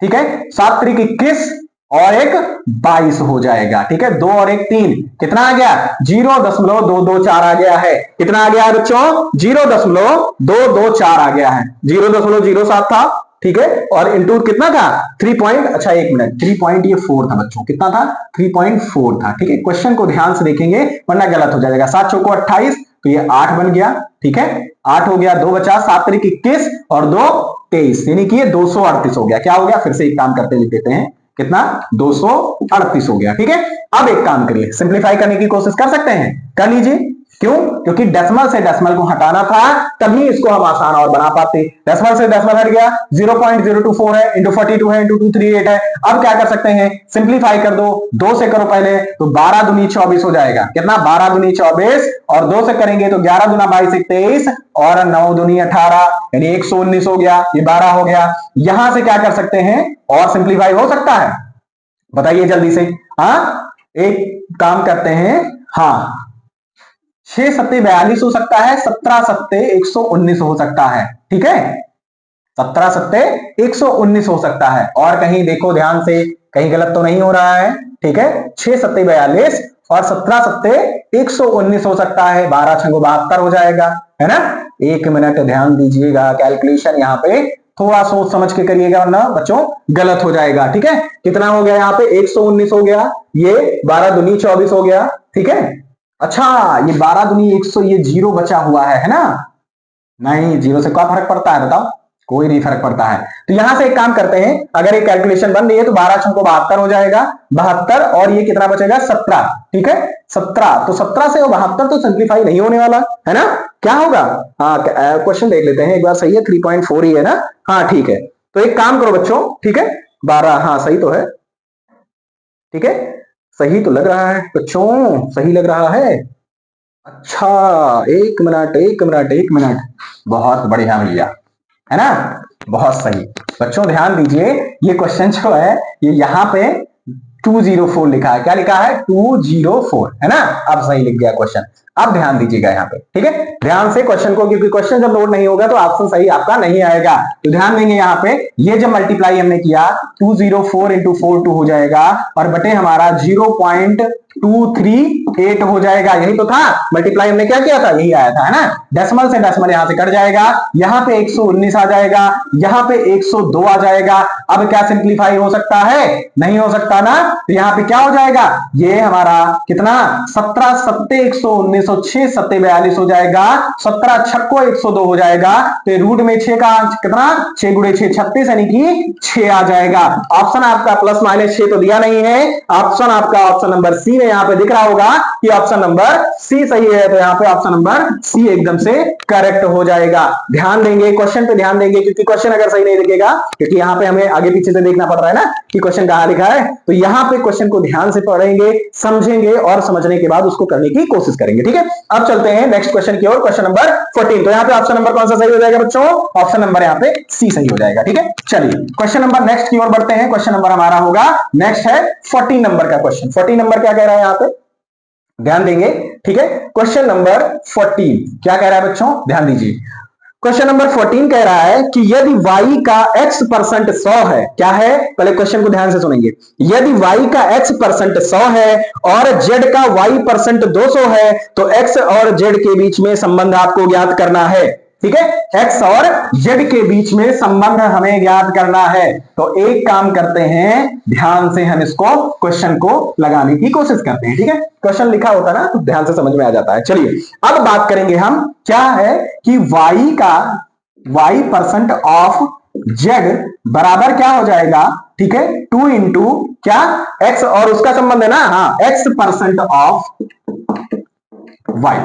ठीक है, 7 त्रिक 21 और एक 22 हो जाएगा। ठीक है, 2 और एक 3, कितना आ गया? 0.224 आ गया है। कितना आ गया है बच्चों? 0.224 आ गया है। 0.07 था। ठीक है, और इंटू कितना था? 3 पॉइंट, अच्छा 1 मिनट, 3 पॉइंट ये 4 था बच्चों, कितना था? 3.4 था। ठीक है, क्वेश्चन को ध्यान से देखेंगे वरना गलत हो जाएगा। 7 चौको 28, तो ये 8 बन गया। ठीक है, 8 हो गया, 2 बचा, 7 त्रिक 21 और 2 23, यानी कि ये 238 हो गया। क्या हो गया? फिर से एक काम करते लिख देते हैं, कितना? 238 हो गया। ठीक है, अब एक काम करिए, सिंप्लीफाई करने की कोशिश कर सकते हैं, कर लीजिए। क्यों? क्योंकि डेसिमल से डेसिमल को हटाना था, तभी इसको हम आसान और बना पाते। डेसिमल से डेसिमल हट गया, 0.024 है, इंटू 42 है, इंटू 238 है। अब क्या कर सकते हैं? सिंप्लीफाई कर दो, 2 से करो पहले, तो 12 दूनी 24 हो जाएगा। कितना? 12 दूनी 24, और 2 से करेंगे तो 11 दूना 22 23 और 9 दूनी 18, यानी 119 हो गया, ये 12 हो गया। यहां से क्या कर सकते हैं? और सिंप्लीफाई हो सकता है? बताइए जल्दी से। हाँ, एक काम करते हैं, हाँ, 6 सत्ते 42 हो सकता है, 17 सत्ते 119 हो सकता है। ठीक है, 17 सत्ते 119 हो सकता है। और कहीं देखो ध्यान से, कहीं गलत तो नहीं हो रहा है। ठीक है, 6 सत्ते 42 और 17 सत्ते 119 हो सकता है, 12 छंगो 72 हो जाएगा, है ना। 1 मिनट ध्यान दीजिएगा, कैलकुलेशन यहाँ पे थोड़ा सोच समझ के करिएगा वरना बच्चों गलत हो जाएगा। ठीक है, कितना हो गया? यहाँ पे 119 हो गया, ये 12 दूनी 24 हो गया। ठीक है, अच्छा ये 12 दूनी 100, ये जीरो बचा हुआ है ना? नहीं, जीरो से क्या फर्क पड़ता है बताओ? कोई नहीं फर्क पड़ता है। तो यहां से एक काम करते हैं, अगर ये कैलकुलेशन बन रही है तो 12 छंको 72 हो जाएगा, 72, और ये कितना बचेगा? 17। ठीक है, 17, तो 17 से 72 तो सिंप्लीफाई नहीं होने वाला है ना। क्या होगा? हाँ, क्वेश्चन देख लेते हैं एक बार। सही है, 3.4 ही है ना। हाँ ठीक है, तो एक काम करो बच्चों, ठीक है, 12, हाँ सही तो है। ठीक है, सही तो लग रहा है बच्चों, सही लग रहा है। अच्छा, 1 मिनट 1 मिनट 1 मिनट, बहुत बढ़िया भैया, है ना, बहुत सही। बच्चों ध्यान दीजिए, ये क्वेश्चन जो है ये यहाँ पे 204 लिखा है। क्या लिखा है? 204, है ना। अब सही लिख गया क्वेश्चन। अब ध्यान दीजिएगा यहाँ पे, ठीक है, ध्यान से क्वेश्चन को, क्योंकि क्वेश्चन जब लोड नहीं होगा तो ऑप्शन सही आपका नहीं आएगा। तो ध्यान देंगे यहाँ पे, ये जब मल्टीप्लाई हमने किया 204 इंटू 42 हो जाएगा, और बटे हमारा 0.238 हो जाएगा। यही तो था, मल्टीप्लाई हमने क्या किया था, यही आया था, है ना। डेसिमल से डेसिमल यहां से कट जाएगा, यहाँ पे 119 आ जाएगा, यहाँ पे 102 आ जाएगा। अब क्या सिंप्लीफाई हो सकता है? नहीं हो सकता ना। तो यहाँ पे क्या हो जाएगा? ये हमारा कितना? 17 सत्ते 119 और 6 सत्ते 42 हो जाएगा, 17 छक्को 102 हो जाएगा। तो रूट में 6 का कितना? 6 गुणे 6 36, यानी कि 6 आ जाएगा। ऑप्शन आपका प्लस माइनस 6 तो दिया नहीं है, ऑप्शन आपका ऑप्शन नंबर सी में यहाँ पे दिख रहा होगा कि ऑप्शन नंबर सी सही है। तो यहाँ पे ऑप्शन नंबर सी एकदम से करेक्ट हो जाएगा। ध्यान देंगे, क्वेश्चन पे ध्यान देंगे, क्योंकि क्वेश्चन अगर सही नहीं दिखेगा, क्योंकि यहाँ पे हमें आगे पीछे से देखना पड़ रहा है ना कि क्वेश्चन कहां लिखा है, तो यहाँ पे क्वेश्चन को ध्यान से पढ़ेंगे, समझेंगे, और समझने के बाद उसको करने की कोशिश करेंगे। ठीक है, अब चलते हैं नेक्स्ट क्वेश्चन की ओर, क्वेश्चन नंबर 14। तो यहाँ पे ऑप्शन नंबर कौन सा सही हो जाएगा बच्चों? ऑप्शन नंबर यहाँ पे सी सही हो जाएगा। ठीक है, चलिए क्वेश्चन नंबर नेक्स्ट की ओर बढ़ते हैं। क्वेश्चन नंबर हमारा होगा, नेक्स्ट है 14 नंबर का क्वेश्चन। 14 नंबर क्या कह रहा है यहाँ पे? ध्यान देंगे, ठीक है। क्वेश्चन नंबर 14 क्या कह रहा है बच्चों? ध्यान दीजिए। क्वेश्चन नंबर 14 कह रहा है कि यदि y का x% 100 है, क्या है? पहले क्वेश्चन को ध्यान से सुनेंगे। यदि y का x% 100 है और z का y% 200 है, तो x और z के बीच में संबंध आपको ज्ञात करना है। ठीक है, x और z के बीच में संबंध हमें ज्ञात करना है। तो एक काम करते हैं, ध्यान से हम इसको क्वेश्चन को लगाने की कोशिश करते हैं। ठीक है, क्वेश्चन लिखा होता है ना तो ध्यान से समझ में आ जाता है। चलिए अब बात करेंगे हम, क्या है कि y का y% ऑफ z बराबर क्या हो जाएगा? ठीक है, 2 इंटू क्या? x, और उसका संबंध है ना, हाँ, x% ऑफ y।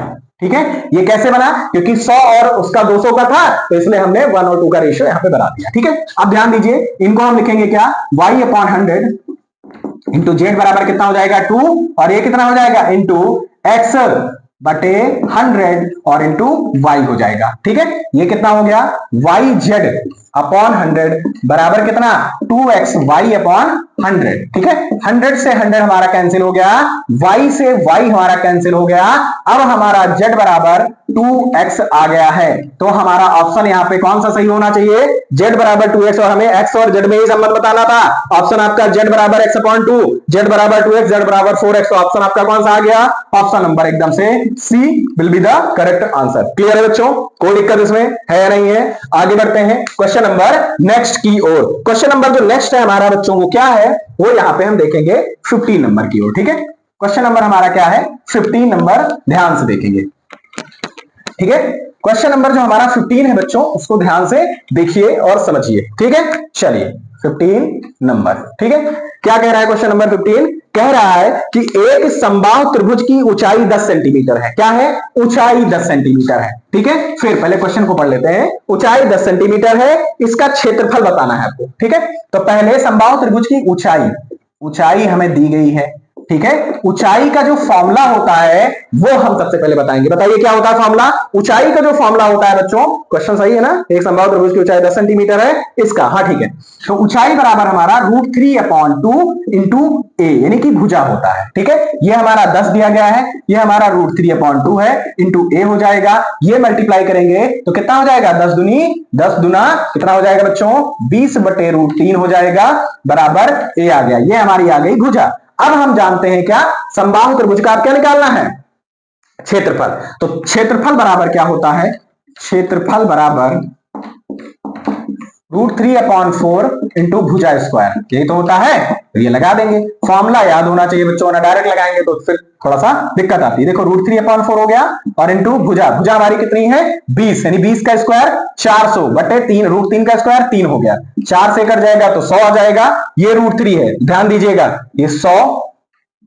ठीक है, ये कैसे बना? क्योंकि 100 और उसका 200 का था, तो इसलिए हमने 1 और 2 का रेशियो यहां पे बना दिया। ठीक है, अब ध्यान दीजिए, इनको हम लिखेंगे क्या? y अपॉन 100 इंटू जेड बराबर कितना हो जाएगा? 2, और ये कितना हो जाएगा? इंटू x बटे 100 और इंटू वाई हो जाएगा। ठीक है, ये कितना हो गया, वाई जेड अपॉन 100 बराबर कितना 2x वाई अपॉन 100। ठीक है, 100 से 100 हमारा कैंसिल हो गया, y से y हमारा कैंसिल हो गया। अब हमारा z बराबर 2x आ गया है। तो हमारा ऑप्शन यहाँ पे कौन सा सही होना चाहिए, z बराबर 2x, और हमें x और z में ही संबंध बताना था। ऑप्शन आपका z बराबर x अपॉन 2, z बराबर 2x, z बराबर 4x। तो ऑप्शन आपका कौन सा आ गया, ऑप्शन नंबर एकदम से C will be the correct answer. Clear है बच्चों, कोई दिक्कत इसमें है या नहीं है। आगे बढ़ते हैं क्वेश्चन नंबर नेक्स्ट की ओर। क्वेश्चन नंबर जो नेक्स्ट है हमारा बच्चों वो क्या है, वो यहां पे हम देखेंगे 15 नंबर की ओर। ठीक है, क्वेश्चन नंबर हमारा क्या है, 15 नंबर, ध्यान से देखेंगे। ठीक है, क्वेश्चन नंबर जो हमारा 15 है बच्चों, उसको ध्यान से देखिए और समझिए। ठीक है, चलिए 15 नंबर। ठीक है, क्या कह रहा है क्वेश्चन नंबर 15, कह रहा है कि एक समबाहु त्रिभुज की ऊंचाई 10 सेंटीमीटर है। क्या है, ऊंचाई 10 सेंटीमीटर है। ठीक है, फिर पहले क्वेश्चन को पढ़ लेते हैं। ऊंचाई 10 सेंटीमीटर है, इसका क्षेत्रफल बताना है आपको। ठीक है, तो पहले समबाहु त्रिभुज की ऊंचाई, ऊंचाई हमें दी गई है। ठीक है, ऊंचाई का जो फॉर्मूला होता है वो हम सबसे पहले बताएंगे। बताइए क्या होता है फॉर्मूला, ऊंचाई का जो फॉर्मूला होता है बच्चों, क्वेश्चन सही है ना, एक समबाहु त्रिभुज की ऊंचाई 10 सेंटीमीटर है इसका। हाँ ठीक है, तो ऊंचाई बराबर हमारा √3/2 इंटू ए, यानी कि भुजा होता है। ठीक है, ये हमारा 10 दिया गया है, ये हमारा √3/2 है, इंटू ए हो जाएगा। ये मल्टीप्लाई करेंगे तो कितना हो जाएगा, 10 दूनी 10 दुना कितना हो जाएगा बच्चों, 20/√3 हो जाएगा, बराबर ए आ गया। ये हमारी आ गई भुजा। अब हम जानते हैं क्या, समबाहु त्रिभुज का क्या निकालना है, क्षेत्रफल। तो क्षेत्रफल बराबर क्या होता है, क्षेत्रफल बराबर √3/4 इंटू भुजा स्क्वायर, यही तो होता है। तो ये लगा देंगे, फॉर्मूला याद होना चाहिए बच्चों, ना डायरेक्ट लगाएंगे तो फिर थोड़ा सा दिक्कत आती है। देखो √3/4 हो गया और इंटू भुजा, भुजा हमारी कितनी है 20, यानी 20 का स्क्वायर 400 बटे 3, √3 का स्क्वायर 3 हो गया, 4 से कट जाएगा तो 100 आ जाएगा। ये √3 है, ध्यान दीजिएगा, ये 100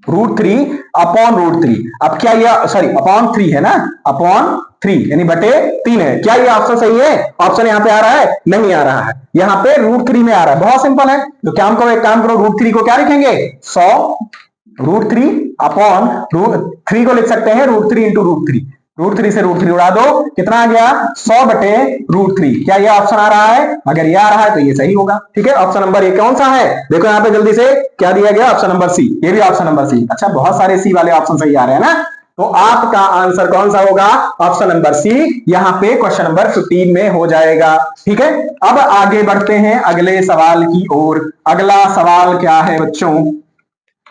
√3/√3। अब क्या ये, सॉरी अपॉन 3 है ना, अपॉन 3 यानी बटे 3 है। क्या ये ऑप्शन सही है, ऑप्शन यहाँ पे आ रहा है, नहीं आ रहा है, यहाँ पे √3 में आ रहा है। बहुत सिंपल है, तो क्या करो, एक काम करो, √3 को क्या लिखेंगे 100, √3 अपॉन √3 को लिख सकते हैं √3 इंटू √3, √3 से √3 उड़ा दो, कितना आ गया 100 बटे √3। क्या ये ऑप्शन आ रहा है, अगर ये आ रहा है तो ये सही होगा। ठीक है, ऑप्शन नंबर ए कौन सा है, देखो यहाँ पे जल्दी से क्या दिया गया, ऑप्शन नंबर सी, ये भी ऑप्शन नंबर सी। अच्छा, बहुत सारे सी वाले ऑप्शन सही आ रहे हैं ना, तो आपका आंसर कौन सा होगा, ऑप्शन नंबर सी, यहां पे क्वेश्चन नंबर 15 में हो जाएगा। ठीक है, अब आगे बढ़ते हैं अगले सवाल की ओर। अगला सवाल क्या है बच्चों,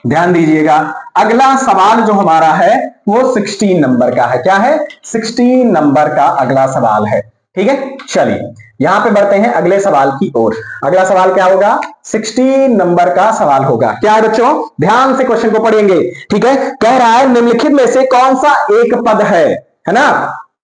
ध्यान दीजिएगा, अगला सवाल जो हमारा है वो 16 नंबर का है। क्या है, 16 नंबर का अगला सवाल है। ठीक है, चलिए यहां पे बढ़ते हैं अगले सवाल की ओर। अगला सवाल क्या होगा, 16 नंबर का सवाल होगा। क्या है बच्चों, ध्यान से क्वेश्चन को पढ़ेंगे। ठीक है, कह रहा है निम्नलिखित में से कौन सा एक पद है ना,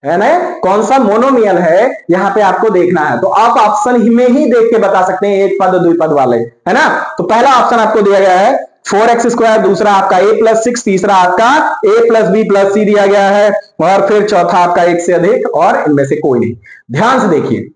है ना, कौन सा मोनोमियल है, यहां पे आपको देखना है। तो आप ऑप्शन में ही देख के बता सकते हैं, एक पद द्विपद वाले, है ना। तो पहला ऑप्शन आपको दिया गया है 4x², दूसरा आपका a+6, तीसरा आपका a+b+c दिया गया है, और फिर चौथा आपका एक से अधिक, और इनमें से कोई नहीं। ध्यान से देखिए,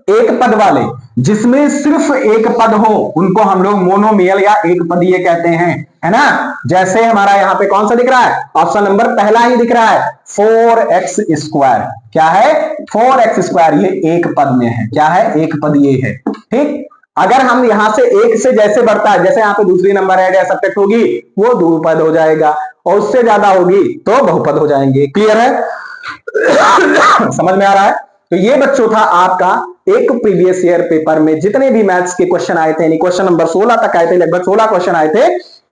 एक पद वाले जिसमें सिर्फ एक पद हो उनको हम लोग मोनोमियल या एक पदीय कहते हैं, है ना। जैसे हमारा यहाँ पे कौन सा दिख रहा है, ऑप्शन नंबर पहला ही दिख रहा है 4x²। क्या है 4x², ये एक पद में है, क्या है एक पदीय है। ठीक, अगर हम यहां से एक से जैसे बढ़ता है, जैसे यहाँ पे दूसरी नंबर है या सब्जेक्ट होगी वो द्विपद हो जाएगा, और उससे ज्यादा होगी तो बहुपद हो जाएंगे। क्लियर है समझ में आ रहा है। तो ये बच्चों था आपका एक प्रीवियस ईयर पेपर में जितने भी मैथ्स के क्वेश्चन आए थे, यानी क्वेश्चन नंबर 16 तक आए थे, लगभग 16 क्वेश्चन आए थे,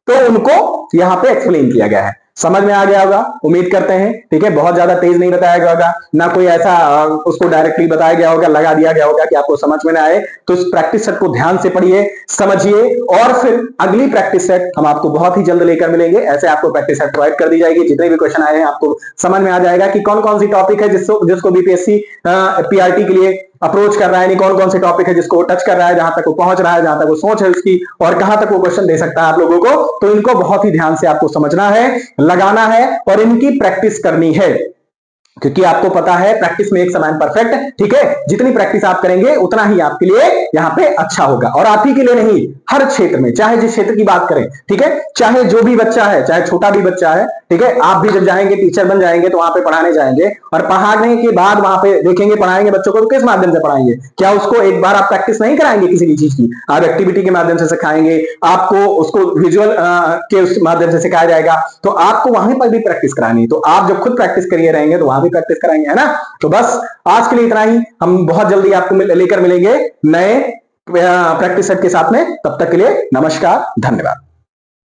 तो उनको यहां पे एक्सप्लेन किया गया है। समझ में आ गया होगा, उम्मीद करते हैं। ठीक है, बहुत ज्यादा तेज नहीं बताया गया होगा, ना कोई ऐसा उसको डायरेक्टली बताया गया होगा, लगा दिया गया होगा कि आपको समझ में ना आए। तो इस प्रैक्टिस सेट को ध्यान से पढ़िए, समझिए, और फिर अगली प्रैक्टिस सेट हम आपको बहुत ही जल्द लेकर मिलेंगे। ऐसे आपको प्रैक्टिस सेट प्रोवाइड कर दी जाएगी, जितने भी क्वेश्चन आए हैं आपको समझ में आ जाएगा कि कौन कौन सी टॉपिक है जिसको बीपीएससी पीआरटी के लिए अप्रोच कर रहा है, कौन कौन से टॉपिक है जिसको टच कर रहा है, जहां तक वो पहुंच रहा है, जहां तक वो सोच है उसकी, और कहां तक वो क्वेश्चन दे सकता है आप लोगों को। तो इनको बहुत ही ध्यान से आपको समझना है, लगाना है, और इनकी प्रैक्टिस करनी है। क्योंकि आपको पता है प्रैक्टिस में एक समान परफेक्ट, ठीक है। जितनी प्रैक्टिस आप करेंगे उतना ही आपके लिए यहाँ पे अच्छा होगा, और आप ही के लिए नहीं, हर क्षेत्र में, चाहे जिस क्षेत्र की बात करें, ठीक है, चाहे जो भी बच्चा है, चाहे छोटा भी बच्चा है, ठीक है, आप भी जब जाएंगे टीचर बन जाएंगे तो वहां पे पढ़ाने जाएंगे, और पढ़ाने के बाद वहां पे देखेंगे पढ़ाएंगे बच्चों को तो किस माध्यम से पढ़ाएंगे? क्या उसको एक बार आप प्रैक्टिस नहीं कराएंगे किसी भी चीज की? आप एक्टिविटी के माध्यम से सिखाएंगे, आपको उसको विजुअल के उस माध्यम से सिखाया जाएगा, तो आपको वहां पर भी प्रैक्टिस करानी है। तो आप जब खुद प्रैक्टिस करिए रहेंगे तो वहां भी प्रैक्टिस कराएंगे, है ना। तो बस आज के लिए इतना ही, हम बहुत जल्दी आपको लेकर मिलेंगे नए प्रैक्टिस सेट के साथ में। तब तक के लिए नमस्कार, धन्यवाद।